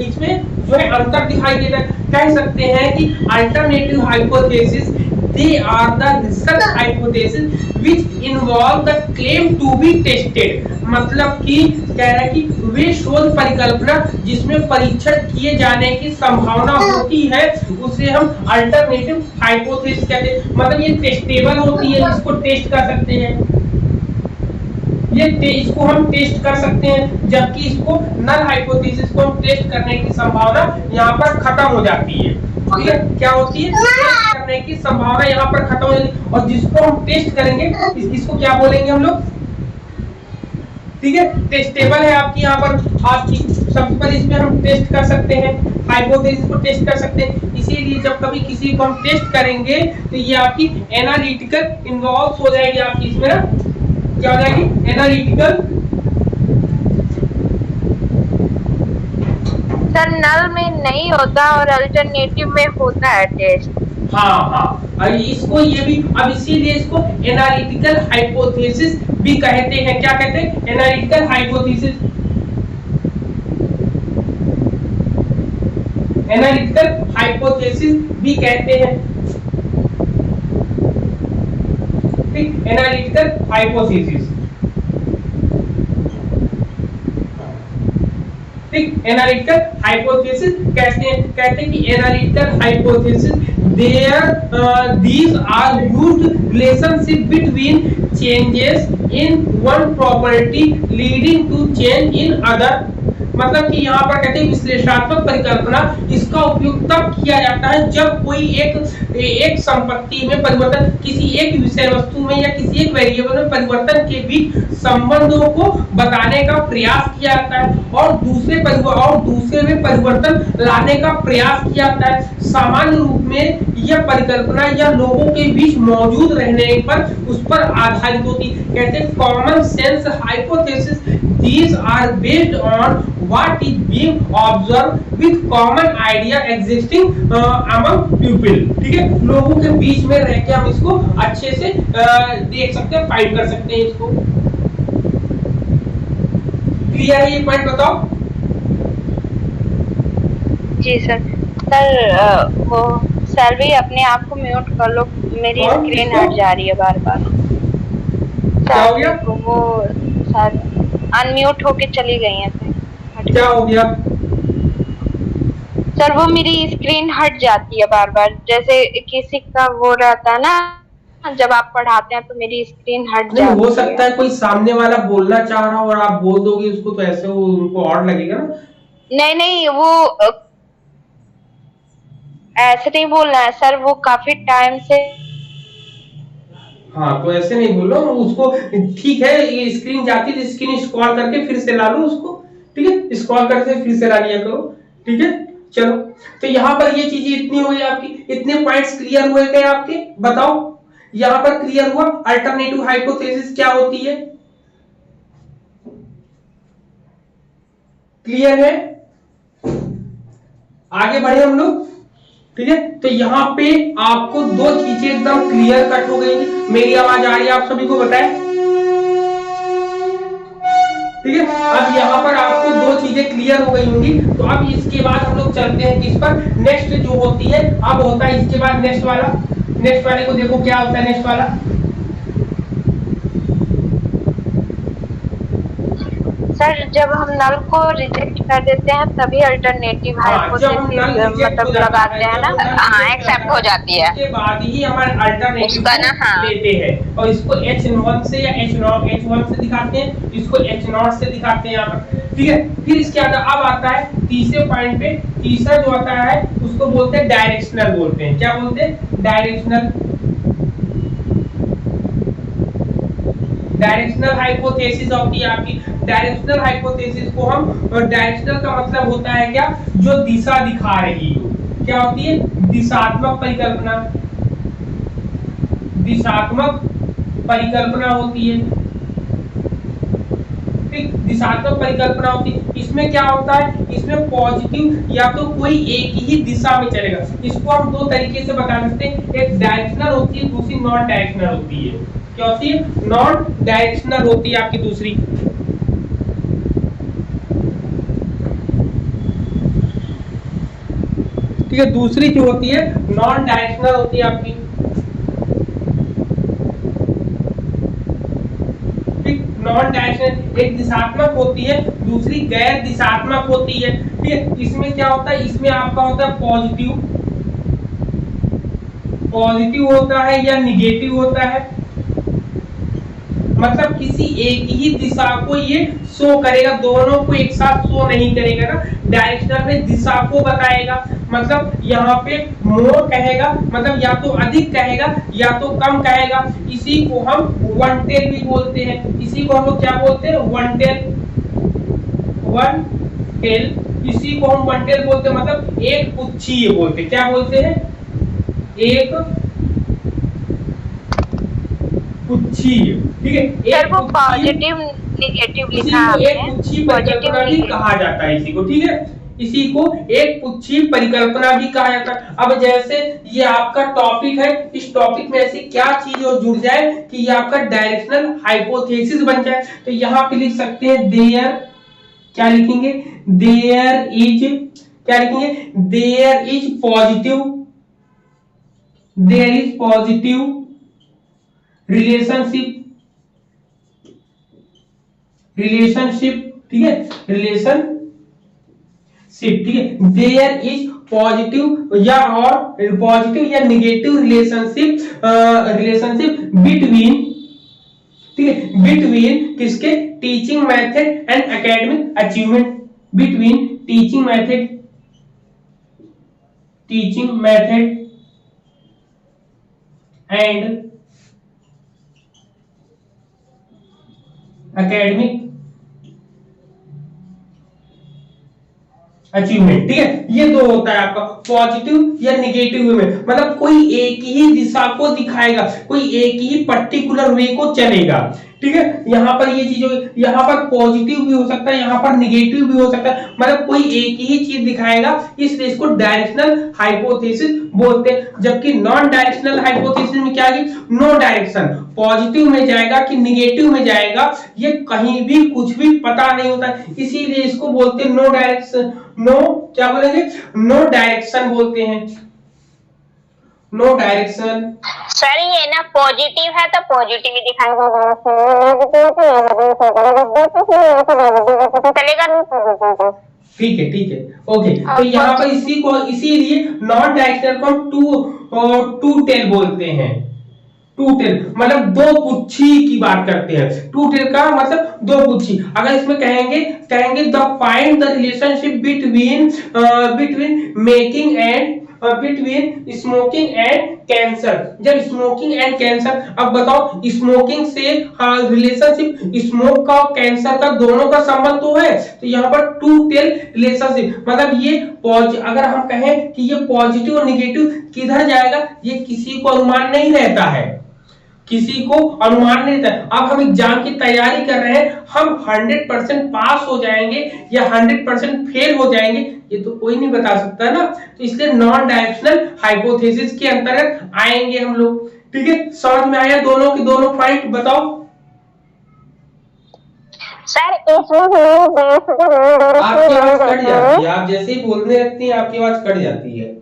[SPEAKER 1] इसमें जो है अंतर दिखाई देता है। कह सकते हैं कि alternative hypothesis they are the research hypothesis which involve the claim to be tested। मतलब कि कह रहा है कि वे शोध परिकल्पना जिसमें परीक्षण किए जाने की संभावना होती है उसे हम अल्टरनेटिव हाइपोथेसिस कहते हैं। मतलब ये टेस्टेबल होती है, इसको टेस्ट कर सकते हैं, इसको हम टेस्ट कर सकते हैं, जबकि इसको नल हाइपोथेसिस को हम टेस्ट करने की संभावना यहाँ पर खत्म हो जाती है। ठीक है, क्या होती है, टेस्ट करने की संभावना यहाँ पर खत्म हो जाती है। और जिसको हम टेस्ट करेंगे इसको क्या बोलेंगे हम लोग, ठीक है, टेस्टेबल है आपकी यहाँ पर आपकी सबसे पहले इसमें हम टेस्ट कर सकते हैं, हाइपोथेसिस को टेस्ट कर सकते हैं। इसीलिए जब कभी किसी को हम टेस्ट करेंगे तो ये आपकी एनालिटिकल इन्वॉल्व हो जाएगी, आपकी इसमें ना क्या हो जाएगी, एनालिटिकल।
[SPEAKER 2] सर नल में नहीं होता और अल्टरनेटिव में होता है टेस्ट।
[SPEAKER 1] हाँ, इसको ये भी अब इसीलिए इसको एनालिटिकल हाइपोथेसिस भी कहते हैं। क्या कहते हैं, एनालिटिकल हाइपोथेसिस। एनालिटिकल हाइपोथेसिस भी कहते हैं, ठीक, एनालिटिकल हाइपोथेसिस, ठीक, एनालिटिकल हाइपोथेसिस कहते हैं कि analytical hypothesis these are used relationship between changes in one property leading to change in other। मतलब कि यहाँ पर कहते हैं विश्लेषणात्मक परिकल्पना, इसका उपयोग तब किया जाता है जब कोई एक संपत्ति में परिवर्तन, किसी एक विषय वस्तु में या किसी एक वेरिएबल में परिवर्तन के बीच संबंधों को बताने का प्रयास किया जाता है और दूसरे में परिवर्तन लाने का प्रयास किया जाता है। सामान्य रूप में यह परिकल्पना या लोगों के बीच मौजूद रहने पर उस पर आधारित होती है। कहते हैं common sense hypothesis, these are based on what is being observed with common idea existing among people। ठीक है, लोगों के बीच में रह के हम इसको अच्छे से देख सकते हैं, फाइंड कर सकते हैं इसको। क्लियर है ये पॉइंट, बताओ। जी
[SPEAKER 2] सर। वो सर भी अपने आप को म्यूट कर लो, मेरी स्क्रीन हट जा रही है बार बार।
[SPEAKER 1] क्या हो गया,
[SPEAKER 2] वो सर अनम्यूट होके चली गई हैं।
[SPEAKER 1] क्या हो गया
[SPEAKER 2] सर, वो मेरी स्क्रीन हट जाती है बार बार, जैसे किसी का वो रहता है ना, जब आप पढ़ाते हैं तो मेरी स्क्रीन हट जाती है।
[SPEAKER 1] हो सकता है कोई सामने वाला बोलना चाह रहा हो और आप बोल दोगे उसको, तो ऐसे वो उनको और लगेगा ना।
[SPEAKER 2] नहीं, वो ऐसे नहीं बोलना है सर, वो काफी टाइम से।
[SPEAKER 1] हाँ, तो ऐसे नहीं बोलो उसको, ठीक है, ये स्क्रीन जाती है, स्क्रीन स्क्रॉल करके फिर से ला लो उसको, ठीक है, स्क्रॉल करके फिर से ला लिया करो, ठीक है। चलो, तो यहाँ पर ये चीजें इतनी हुई आपकी, इतने पॉइंट्स क्लियर हुए गए आपके, बताओ यहाँ पर क्लियर हुआ अल्टरनेटिव हाइपोथेसिस क्या होती है, क्लियर है। आगे बढ़े हम लोग, ठीक है। तो यहाँ पे आपको दो चीजें एकदम क्लियर कट हो गई। मेरी आवाज आ रही है, आप सभी को बताएं, ठीक है। अब यहाँ पर आपको दो चीजें क्लियर हो गई होंगी। तो अब इसके बाद हम लोग चलते हैं किस पर, नेक्स्ट जो होती है, अब होता है इसके बाद नेक्स्ट वाला। नेक्स्ट वाले को देखो क्या होता है नेक्स्ट वाला।
[SPEAKER 2] सर जब हम नल को रिजेक्ट कर देते हैं तभी अल्टरनेटिव हाइपोथेसिस मतलब लगाते हैं ना।
[SPEAKER 4] हाँ, एक्सेप्ट हो जाती है,
[SPEAKER 1] उसके बाद ही हमारे अल्टरनेटिव
[SPEAKER 4] उसका ना, हाँ,
[SPEAKER 1] लेते हैं और इसको H1 से या H1 से दिखाते हैं, इसको H0 से दिखाते हैं यहाँ पर, ठीक है। फिर इसके बाद अब आता है तीसरे पॉइंट पे। तीसरा जो आता है उसको बोलते हैं डायरेक्शनल बोलते हैं। क्या बोलते हैं? डायरेक्शनल। डायरेक्शनल हाइपोथेसिस होती है आपकी। डायरेक्शनल हाइपोथेसिस को हम, डायरेक्शनल का मतलब होता है क्या? जो दिशा दिखा रही हो। क्या होती है? दिशात्मक परिकल्पना। दिशात्मक परिकल्पना होती है, ठीक। दिशात्मक परिकल्पना होती है। इसमें क्या होता है? इसमें पॉजिटिव या तो कोई एक ही दिशा में चलेगा। इसको हम दो तरीके से बता सकते हैं, एक डायरेक्शनल होती है, दूसरी नॉन डायरेक्शनल होती है। क्या होती है? नॉन डायरेक्शनल होती है आपकी दूसरी। ठीक है, दूसरी जो होती है नॉन डायरेक्शनल होती है आपकी, ठीक। नॉन डायरेक्शनल एक दिशात्मक होती है, दूसरी गैर दिशात्मक होती है, ठीक है। इसमें क्या होता है? इसमें आपका होता है पॉजिटिव, पॉजिटिव होता है या निगेटिव होता है। मतलब किसी एक ही दिशा को ये शो करेगा, दोनों को एक साथ शो नहीं करेगा ना। डायरेक्शनल में दिशा को बताएगा, मतलब यहाँ पे मोर कहेगा, मतलब या तो अधिक कहेगा या तो कम कहेगा। इसी को हम वन टेल भी बोलते हैं। इसी को हम लोग क्या बोलते हैं? One tell. वन टेल, इसी को हम वन टेल बोलते हैं, मतलब एक पुच्छीय बोलते हैं। क्या बोलते हैं? एक पुच्छीय, ठीक है।
[SPEAKER 2] एक पॉजिटिव नेगेटिव लिखा आपने,
[SPEAKER 1] एक पुच्छीय परिकल्पना भी कहा जाता है इसी को, ठीक है। इसी को एक पुच्छीय परिकल्पना भी कहा जाता है। अब जैसे ये आपका टॉपिक है, इस टॉपिक में ऐसी क्या चीज और जुड़ जाए कि ये आपका डायरेक्शनल हाइपोथेसिस बन जाए, तो यहाँ पे लिख सकते हैं देयर, क्या लिखेंगे? देयर इज, क्या लिखेंगे? There is positive, there is positive relationship, relationship, ठीक है, रिलेशनशिप, ठीक है। देयर इज पॉजिटिव या और पॉजिटिव या नेगेटिव रिलेशनशिप, रिलेशनशिप बिटवीन, ठीक है, बिटवीन किसके? Teaching method and academic achievement. Between teaching method, teaching method and academic achievement, ठीक है। ये दो होता है आपका पॉजिटिव या निगेटिव में, मतलब कोई एक ही दिशा को दिखाएगा, कोई एक ही पर्टिकुलर वे को चलेगा, ठीक है। यहाँ पर ये चीज, यहाँ पर पॉजिटिव भी हो सकता है, यहाँ पर निगेटिव भी हो सकता है, मतलब कोई एक ही चीज दिखाएगा, इसलिए इसको डायरेक्शनल हाइपोथेसिस बोलते हैं। जबकि नॉन डायरेक्शनल हाइपोथेसिस में क्या है? नो डायरेक्शन, पॉजिटिव में जाएगा कि निगेटिव में जाएगा ये कहीं भी कुछ भी पता नहीं होता, इसीलिए इसको बोलते हैं नो डायरेक्शन। नो क्या बोलेंगे? नो डायरेक्शन बोलते हैं, नो डायरेक्शन।
[SPEAKER 4] सर ये ना पॉजिटिव है तो पॉजिटिव ही दिखाएगा, चलेगा।
[SPEAKER 1] ठीक है, ठीक है, ओके। तो यहाँ पर इसी को, इसीलिए नॉन डायरेक्शनल को हम टू टेल बोलते हैं। टू टेल मतलब दो पुच्छी की बात करते हैं। टू टेल का मतलब दो पुच्छी। अगर इसमें कहेंगे the find the relationship between making and between smoking and cancer. जब स्मोकिंग एंड कैंसर, अब बताओ स्मोकिंग से रिलेशनशिप, स्मोक का और कैंसर का दोनों का संबंध तो है, तो यहाँ पर टू टेल रिलेशनशिप, मतलब ये अगर हम कहें कि ये पॉजिटिव और निगेटिव किधर जाएगा, ये किसी को अनुमान नहीं रहता है, किसी को अनुमान नहीं रहता। अब हम एग्जाम की तैयारी कर रहे हैं, हम 100% पास हो जाएंगे या 100% फेल हो जाएंगे, ये तो कोई नहीं बता सकता ना। तो इसलिए नॉन डायरेक्शनल हाइपोथेसिस के अंतर्गत आएंगे हम लोग, ठीक है। समझ में आया दोनों के दोनों पॉइंट? बताओ
[SPEAKER 4] सर
[SPEAKER 1] आपकी आवाज कट जाती है, आप जैसे ही बोलने लगती हैं आपकी आवाज कट जाती है।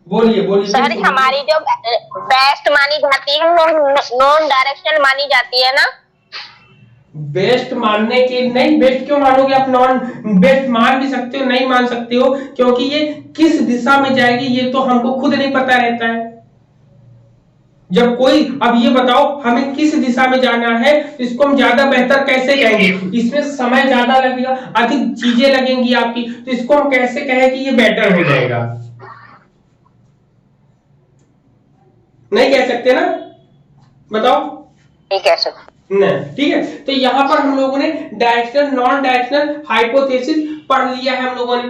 [SPEAKER 1] बोलिए बोलिए।
[SPEAKER 4] सर हमारी जो बेस्ट मानी जाती है, नॉन डायरेक्शनल मानी जाती है ना।
[SPEAKER 1] बेस्ट मानने के नहीं, बेस्ट क्यों मानोगे आप? नॉन बेस्ट मान भी सकते हो, नहीं मान सकते हो, क्योंकि ये किस दिशा में जाएगी ये तो हमको खुद नहीं पता रहता है। जब कोई, अब ये बताओ हमें किस दिशा में जाना है, तो इसको हम ज्यादा बेहतर कैसे कहेंगे? इसमें समय ज्यादा लगेगा, अधिक चीजें लगेंगी आपकी, तो इसको हम कैसे कहें कि ये बेटर हो जाएगा? नहीं कह सकते ना, बताओ।
[SPEAKER 4] नहीं कह सकते।
[SPEAKER 1] नहीं, ठीक है। तो यहां पर हम लोगों ने डायरेक्शनल नॉन डायरेक्शनल हाइपोथेसिस पढ़ लिया है हम लोगों ने।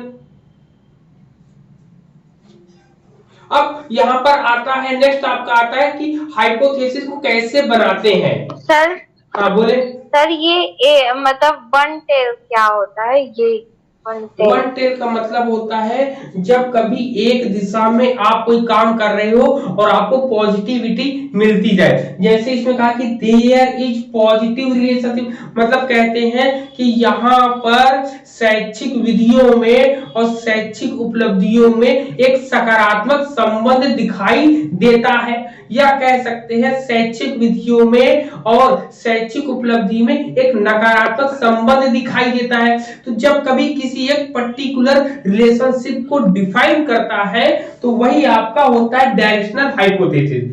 [SPEAKER 1] अब यहाँ पर आता है, नेक्स्ट आपका आता है कि हाइपोथेसिस को कैसे बनाते हैं।
[SPEAKER 2] सर,
[SPEAKER 1] हाँ बोले।
[SPEAKER 2] सर ये मतलब वन टेल क्या होता है? ये
[SPEAKER 1] वन टेल का मतलब होता है जब कभी एक दिशा में आप कोई काम कर रहे हो और आपको पॉजिटिविटी मिलती जाए। जैसे इसमें कहा कि देयर इज पॉजिटिव रिलेशनशिप, मतलब कहते हैं कि यहाँ पर शैक्षिक विधियों में और शैक्षिक उपलब्धियों में एक सकारात्मक संबंध दिखाई देता है, या कह सकते हैं शैक्षिक विधियों में और शैक्षिक उपलब्धि में एक नकारात्मक संबंध दिखाई देता है। तो जब कभी किसी एक पर्टिकुलर रिलेशनशिप को डिफाइन करता है तो वही आपका होता है डायरेक्शनल हाइपोथेसिस।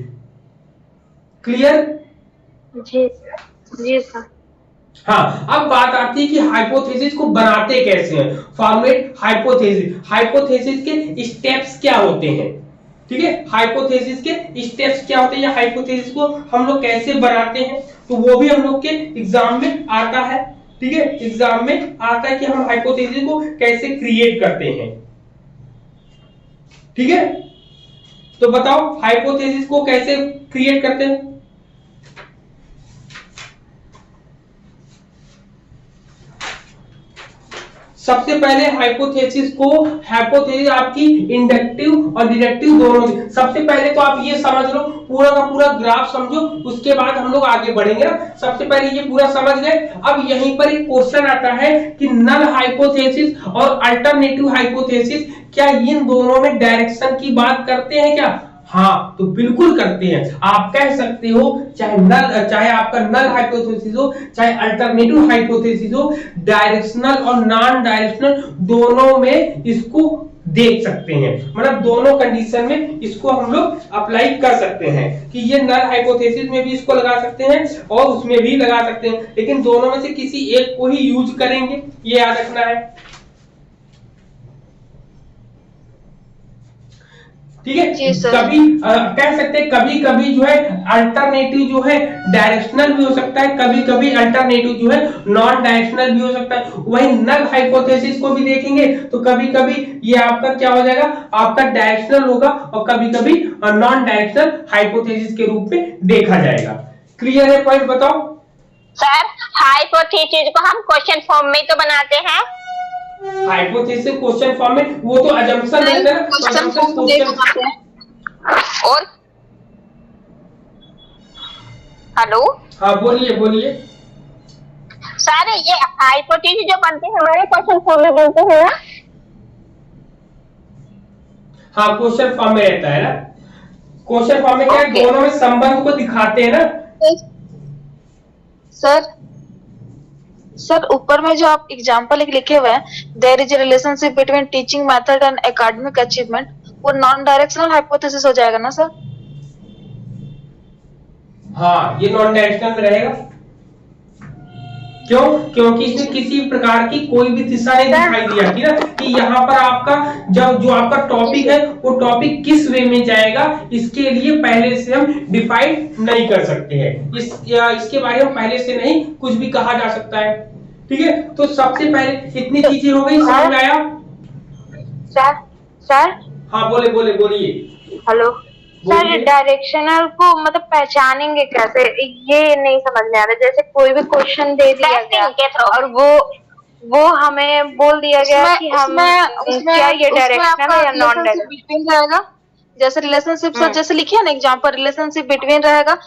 [SPEAKER 1] क्लियर?
[SPEAKER 2] जी सर।
[SPEAKER 1] हाँ, अब बात आती है कि हाइपोथेसिस को बनाते कैसे हैं। फॉर्मुलेट हाइपोथेसिस, हाइपोथेसिस के स्टेप्स क्या होते हैं, ठीक है? हाइपोथेसिस के स्टेप्स क्या होते हैं या हाइपोथेसिस को हम लोग कैसे बनाते हैं, तो वो भी हम लोग के एग्जाम में आता है, ठीक है? एग्जाम में आता है कि हम हाइपोथेसिस को कैसे क्रिएट करते हैं, ठीक है? तो बताओ हाइपोथेसिस को कैसे क्रिएट करते हैं। सबसे पहले हाइपोथेसिस आपकी इंडक्टिव और डिडक्टिव दोनों। सबसे पहले तो आप ये समझ लो, पूरा का पूरा ग्राफ समझो, उसके बाद हम लोग आगे बढ़ेंगे ना। सबसे पहले ये पूरा समझ गए। अब यहीं पर एक क्वेश्चन आता है कि नल हाइपोथेसिस और अल्टरनेटिव हाइपोथेसिस क्या इन दोनों में डायरेक्शन की बात करते हैं क्या? हाँ, तो बिल्कुल करते हैं। आप कह सकते हो चाहे आपका नल हाइपोथेसिस हो चाहे अल्टरनेटिव हाइपोथेसिस हो, डायरेक्शनल और नॉन डायरेक्शनल दोनों में इसको देख सकते हैं। मतलब दोनों कंडीशन में इसको हम लोग अप्लाई कर सकते हैं कि ये नल हाइपोथेसिस में भी इसको लगा सकते हैं और उसमें भी लगा सकते हैं, लेकिन दोनों में से किसी एक को ही यूज करेंगे, ये याद रखना है, ठीक है? कभी कह सकते हैं कभी कभी जो है अल्टरनेटिव जो है डायरेक्शनल भी हो सकता है, कभी कभी अल्टरनेटिव जो है नॉन डायरेक्शनल भी हो सकता है। वही नल हाइपोथेसिस को भी देखेंगे तो कभी कभी ये आपका क्या हो जाएगा, आपका डायरेक्शनल होगा और कभी कभी नॉन डायरेक्शनल हाइपोथेसिस के रूप में देखा जाएगा। क्लियर है पॉइंट? बताओ
[SPEAKER 4] सर, हाइपोथेसिस को हम क्वेश्चन फॉर्म में तो बनाते हैं।
[SPEAKER 1] हाइपोथेसिस क्वेश्चन फॉर्म में, वो तो अजम्पशन है ना, क्वेश्चन।
[SPEAKER 4] और हेलो,
[SPEAKER 1] हाँ बोलिए बोलिए।
[SPEAKER 4] सर ये हाइपोथेसिस जो बनते हैं हमारे क्वेश्चन फॉर्म में बनते हैं ना?
[SPEAKER 1] हाँ, क्वेश्चन फॉर्म में रहता है ना। क्वेश्चन फॉर्म में क्या है, दोनों में संबंध को दिखाते हैं ना।
[SPEAKER 5] सर ऊपर में जो आप एग्जांपल एक लिखे हुए हैं, there is a relationship between teaching method and academic achievement, वो नॉन डायरेक्शनल हाइपोथेसिस हो जाएगा ना सर?
[SPEAKER 1] हाँ, ये नॉन डायरेक्शनल में रहेगा। क्यों? क्योंकि इसमें किसी प्रकार की कोई भी दिशा नहीं दिखाई दी जाती ना कि यहाँ पर आपका जो आपका टॉपिक है वो टॉपिक किस वे में जाएगा, इसके लिए पहले से हम डिफाइन नहीं कर सकते हैं। इसके बारे में पहले से नहीं कुछ भी कहा जा सकता है, ठीक है? तो सबसे पहले इतनी चीजें हो गई, समझ में आया?
[SPEAKER 2] सर
[SPEAKER 1] हाँ बोले बोलिए।
[SPEAKER 2] हेलो सर, डायरेक्शनल को मतलब पहचानेंगे कैसे, ये नहीं समझ में आ रहा। जैसे कोई भी क्वेश्चन दे दिया गया और वो हमें बोल दिया गया कि हम क्या ये डायरेक्शनल है या नॉन डायरेक्शनल
[SPEAKER 5] रहेगा। जैसे रिलेशनशिप सर जैसे लिखिए ना एग्जांपल, रिलेशनशिप बिटवीन रहेगा,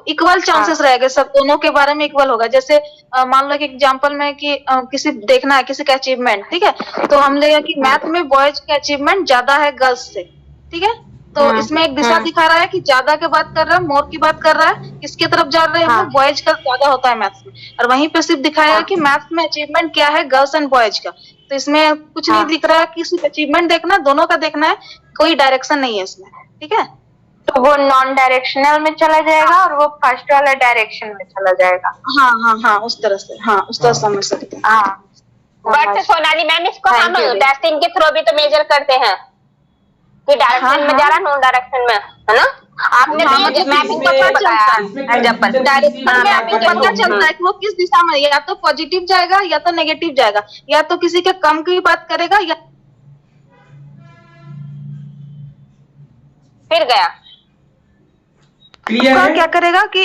[SPEAKER 5] इक्वल चांसेस रहेगा, सब दोनों के बारे में इक्वल होगा। जैसे मान लो कि एग्जांपल में कि किसी देखना है किसी का अचीवमेंट, ठीक है, तो हम लेगा कि मैथ में बॉयज का अचीवमेंट ज्यादा है गर्ल्स से, ठीक है, तो इसमें एक दिशा दिखा रहा है कि ज्यादा की बात कर रहा है, मोर की बात कर रहा है, किसकी तरफ जा रहे हैं, बॉयज का ज्यादा होता है मैथ्स में। और वहीं पे सिर्फ दिखाया है कि मैथ्स में अचीवमेंट क्या है गर्ल्स एंड बॉयज का। तो इसमें कुछ नहीं दिख रहा है कि सिर्फ अचीवमेंट देखना, दोनों का देखना है, कोई डायरेक्शन नहीं है इसमें, ठीक है।
[SPEAKER 2] तो वो नॉन डायरेक्शनल में चला जाएगा और वो फर्स्ट वाला डायरेक्शन में चला जाएगा।
[SPEAKER 5] हाँ हाँ हाँ, उस तरह से, हाँ उस तरह समझ सकते हैं।
[SPEAKER 2] हाँ,
[SPEAKER 4] बट सोनाली मैम इसको हम टेस्टिंग के थ्रू भी तो मेजर करते हैं कि डायरेक्शन में जा रहा, नॉन डायरेक्शन में, है ना। आपने मैपिंग को बताया एग्जांपल,
[SPEAKER 5] डायरेक्शन में आपको पता चलता है कि वो किस दिशा में, या तो पॉजिटिव जाएगा या तो नेगेटिव जाएगा, या तो किसी के कम की बात करेगा या
[SPEAKER 4] फिर गया।
[SPEAKER 1] क्लियर है?
[SPEAKER 5] क्या करेगा कि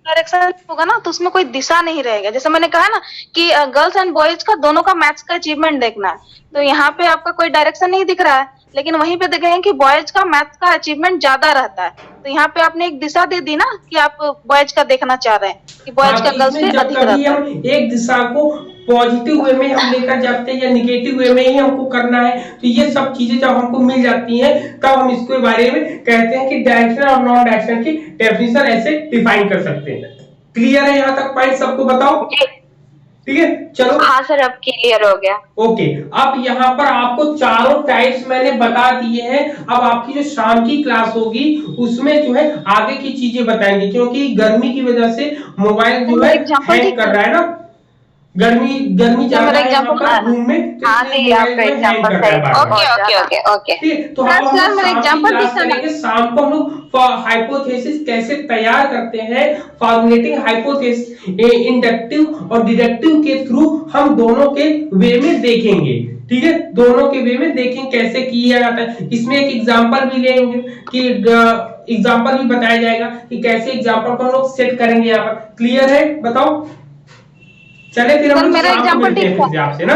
[SPEAKER 5] डायरेक्शन होगा ना, तो उसमें कोई दिशा नहीं रहेगा। जैसे मैंने कहा ना कि गर्ल्स एंड बॉयज का दोनों का मैथ्स का अचीवमेंट देखना है, तो यहाँ पे आपका कोई डायरेक्शन नहीं दिख रहा है, लेकिन वहीं पे देखेंगे कि बॉयज का मैथ्स का अचीवमेंट ज्यादा रहता है। तो यहाँ पे आपने एक दिशा दे दी ना कि आप बॉयज का देखना चाह रहे हैं कि बॉयज का गर्ल्स पे अधिक रहता है।
[SPEAKER 1] हम एक दिशा को पॉजिटिव वे में हम लेकर जाते हैं या निगेटिव वे में ही हमको करना है, तो ये सब चीजें जब हमको मिल जाती हैं तब हम इसके बारे में कहते हैं कि डायरेक्शन और नॉन डायरेक्शन की डेफिनेशन ऐसे डिफाइन कर सकते हैं। क्लियर है यहाँ तक पॉइंट सबको? बताओ, ठीक है, चलो।
[SPEAKER 2] हाँ सर, अब क्लियर हो गया।
[SPEAKER 1] ओके, अब यहाँ पर आपको चारों टाइप्स मैंने बता दिए हैं। अब आपकी जो शाम की क्लास होगी उसमें जो है आगे की चीजें बताएंगे, क्योंकि गर्मी की वजह से मोबाइल जो है हैंग कर रहा है ना, गर्मी ज्यादा है यहाँ पर रूम में, तो इसलिए मोबाइल जो है हैंग कर रहा है बार-बार।
[SPEAKER 4] ओके।
[SPEAKER 1] ठीक, तो हम शाम को हम लोग हाइपोथेसिस कैसे तैयार करते हैं, फॉर्मुलेटिंग हाइपोथेसिस इंडक्टिव और डिडक्टिव के थ्रू हम दोनों के वे में देखेंगे। ठीक है, दोनों के वे में देखें कैसे किया जाता है। इसमें एक एग्जांपल भी लेंगे कि एग्जांपल भी बताया जाएगा कि कैसे एग्जांपल को हम लोग सेट करेंगे यहाँ पर। क्लियर है? बताओ, चले फिर हम लोग शाम को मिलते हैं आपसे ना।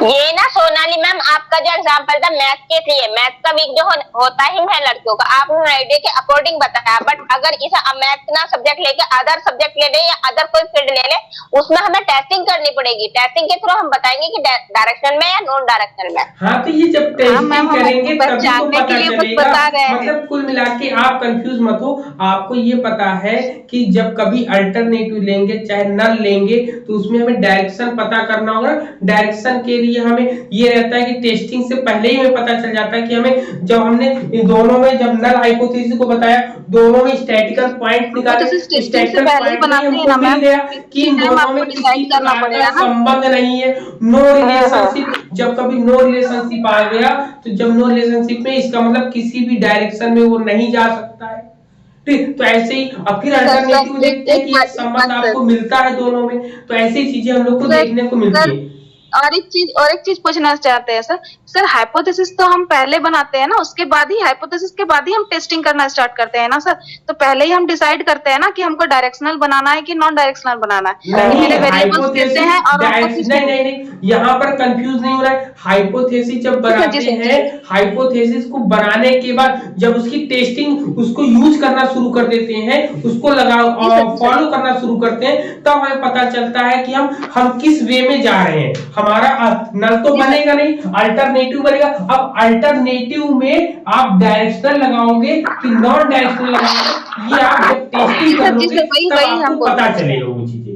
[SPEAKER 4] ये ना सोनाली मैम, आपका जो एग्जांपल था मैथ के लिए, मैथ का वीक जो होता ही है लड़कियों का, आपने आइडिया के अकॉर्डिंग बताया। बट अगर इसे मैथ ना सब्जेक्ट लेके अदर सब्जेक्ट ले ले या अदर कोई फील्ड ले ले, उसमें हमें टेस्टिंग करनी पड़ेगी। टेस्टिंग के थ्रू हम बताएंगे कि डायरेक्शन में या नॉन डायरेक्शन में।
[SPEAKER 1] हाँ, तो ये जब टेस्टिंग करेंगे तभी तो पता चलेगा। मतलब कुल मिला के आप कंफ्यूज मत हो, आपको ये पता है कि जब कभी अल्टरनेटिव लेंगे चाहे नल लेंगे तो उसमें हमें डायरेक्शन पता करना होगा। डायरेक्शन के लिए हमें ये रहता है कि टेस्टिंग से पहले ही हमें पता चल जाता है कि हमें, जब हमने इन दोनों में जब नल हाइपोथेसिस को बताया, दोनों में स्टैटिकल पॉइंट निकाले, स्टैटिकल पॉइंट हमको मिल गया कि इन दोनों में किसी प्रकार का संबंध नहीं है, नो रिलेशनशिप। जब कभी नो रिलेशनशिप आ गया तो जब नो रिलेशनशिप में, इसका मतलब किसी भी डायरेक्शन में वो नहीं जा सकता है। ठीक, तो ऐसे ही अब फिर अल्टरनेटिव देखते हैं कि एक संबंध आपको मिलता है दोनों में, तो ऐसी चीजें हम लोग को देखने को मिलती है।
[SPEAKER 5] और एक चीज पूछना चाहते हैं सर हाइपोथेसिस तो हम पहले बनाते हैं ना, उसके बाद ही हाइपोथेसिस के बाद ही हम टेस्टिंग करना स्टार्ट करते हैं ना सर। तो पहले ही हम डिसाइड करते हैं ना कि हमको डायरेक्शनल बनाना है कि नॉन डायरेक्शनल बनाना है। मेरे वेरिएबल्स कैसे हैं और
[SPEAKER 1] नहीं, यहाँ पर कंफ्यूज नहीं हो रहा है। हाइपोथेसिस जब बनाते हैं, हाइपोथेसिस को बनाने के बाद जब उसकी टेस्टिंग, उसको यूज करना शुरू कर देते हैं, उसको फॉलो करना शुरू करते हैं, तब हमें पता चलता है कि हम किस वे में जा रहे हैं। हमारा नल तो बनेगा नहीं, अल्टरनेटिव बनेगा। अब अल्टरनेटिव में आप डायरेक्शनल लगाओगे कि नॉन डायरेक्शनल लगाओगे, ये आप जब टेस्टिंग करोगे तब आपको पता चलेगा वो चीजें।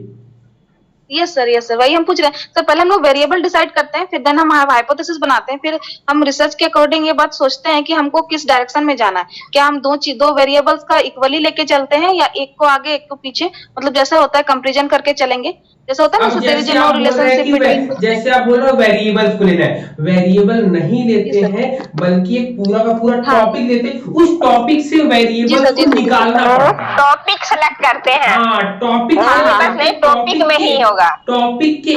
[SPEAKER 5] यस सर, वही हम पूछ रहे हैं सर। पहले हम लोग वेरिएबल डिसाइड करते हैं, फिर देन हम हाइपोथेसिस बनाते हैं, फिर हम रिसर्च के अकॉर्डिंग ये बात सोचते हैं कि हमको किस डायरेक्शन में जाना है। क्या हम दो वेरिएबल्स का इक्वली लेके चलते हैं या एक को आगे एक को पीछे, मतलब जैसा होता है कंपैरिजन करके चलेंगे, जैसा होता है ना। जैसे
[SPEAKER 1] आप बोल रहे हो वेरिएबल्स को लेना है, वेरिएबल नहीं लेते हैं बल्कि एक पूरा का पूरा टॉपिक लेते हैं, उस टॉपिक से वेरिएबल को निकालना पड़ता है।
[SPEAKER 4] टॉपिक सेलेक्ट करते हैं।
[SPEAKER 1] हाँ, टॉपिक
[SPEAKER 4] में ही होगा,
[SPEAKER 1] टॉपिक के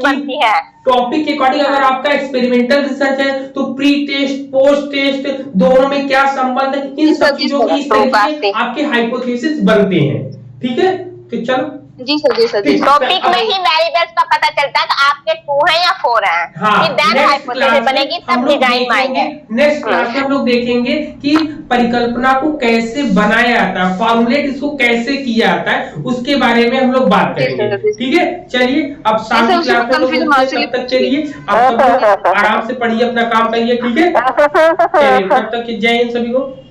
[SPEAKER 4] बनती है।
[SPEAKER 1] टॉपिक के अकॉर्डिंग अगर आपका एक्सपेरिमेंटल रिसर्च है तो प्री टेस्ट पोस्ट टेस्ट दोनों में क्या संबंध है, इन सब चीजों की इस तरीके से आपके हाइपोथेसिस बनते हैं। ठीक है, तो चलो
[SPEAKER 5] जी सर, जी सर, जी सर।
[SPEAKER 4] टॉपिक में ही वेरिएबल्स का पता चलता है कि आपके 2 हैं या 4 हैं।
[SPEAKER 1] हाँ,
[SPEAKER 4] देन
[SPEAKER 1] next
[SPEAKER 4] हाइपोथेसिस
[SPEAKER 1] class
[SPEAKER 4] बनेगी,
[SPEAKER 1] में हम
[SPEAKER 4] तब
[SPEAKER 1] लोग
[SPEAKER 4] डिजाइन में
[SPEAKER 1] देखेंगे,
[SPEAKER 4] आएंगे।
[SPEAKER 1] नेक्स्ट क्लास में हम लोग देखेंगे कि परिकल्पना को कैसे बनाया जाता है, फॉर्मुलेट इसको कैसे किया जाता है, उसके बारे में हम लोग बात
[SPEAKER 5] जी
[SPEAKER 1] करेंगे।
[SPEAKER 5] सर, जी सर।
[SPEAKER 1] ठीक है, चलिए अब शाम
[SPEAKER 5] जी
[SPEAKER 1] की
[SPEAKER 5] सर, उसमें
[SPEAKER 1] क्लास में हम लोग
[SPEAKER 5] confusion
[SPEAKER 1] मिलते हैं,
[SPEAKER 5] हासिल
[SPEAKER 1] तब तक के लिए आप सब लोग आराम से पढ़िए, अपना काम करिए। ठीक है, चलिए तब तक जय हिंद सभी को।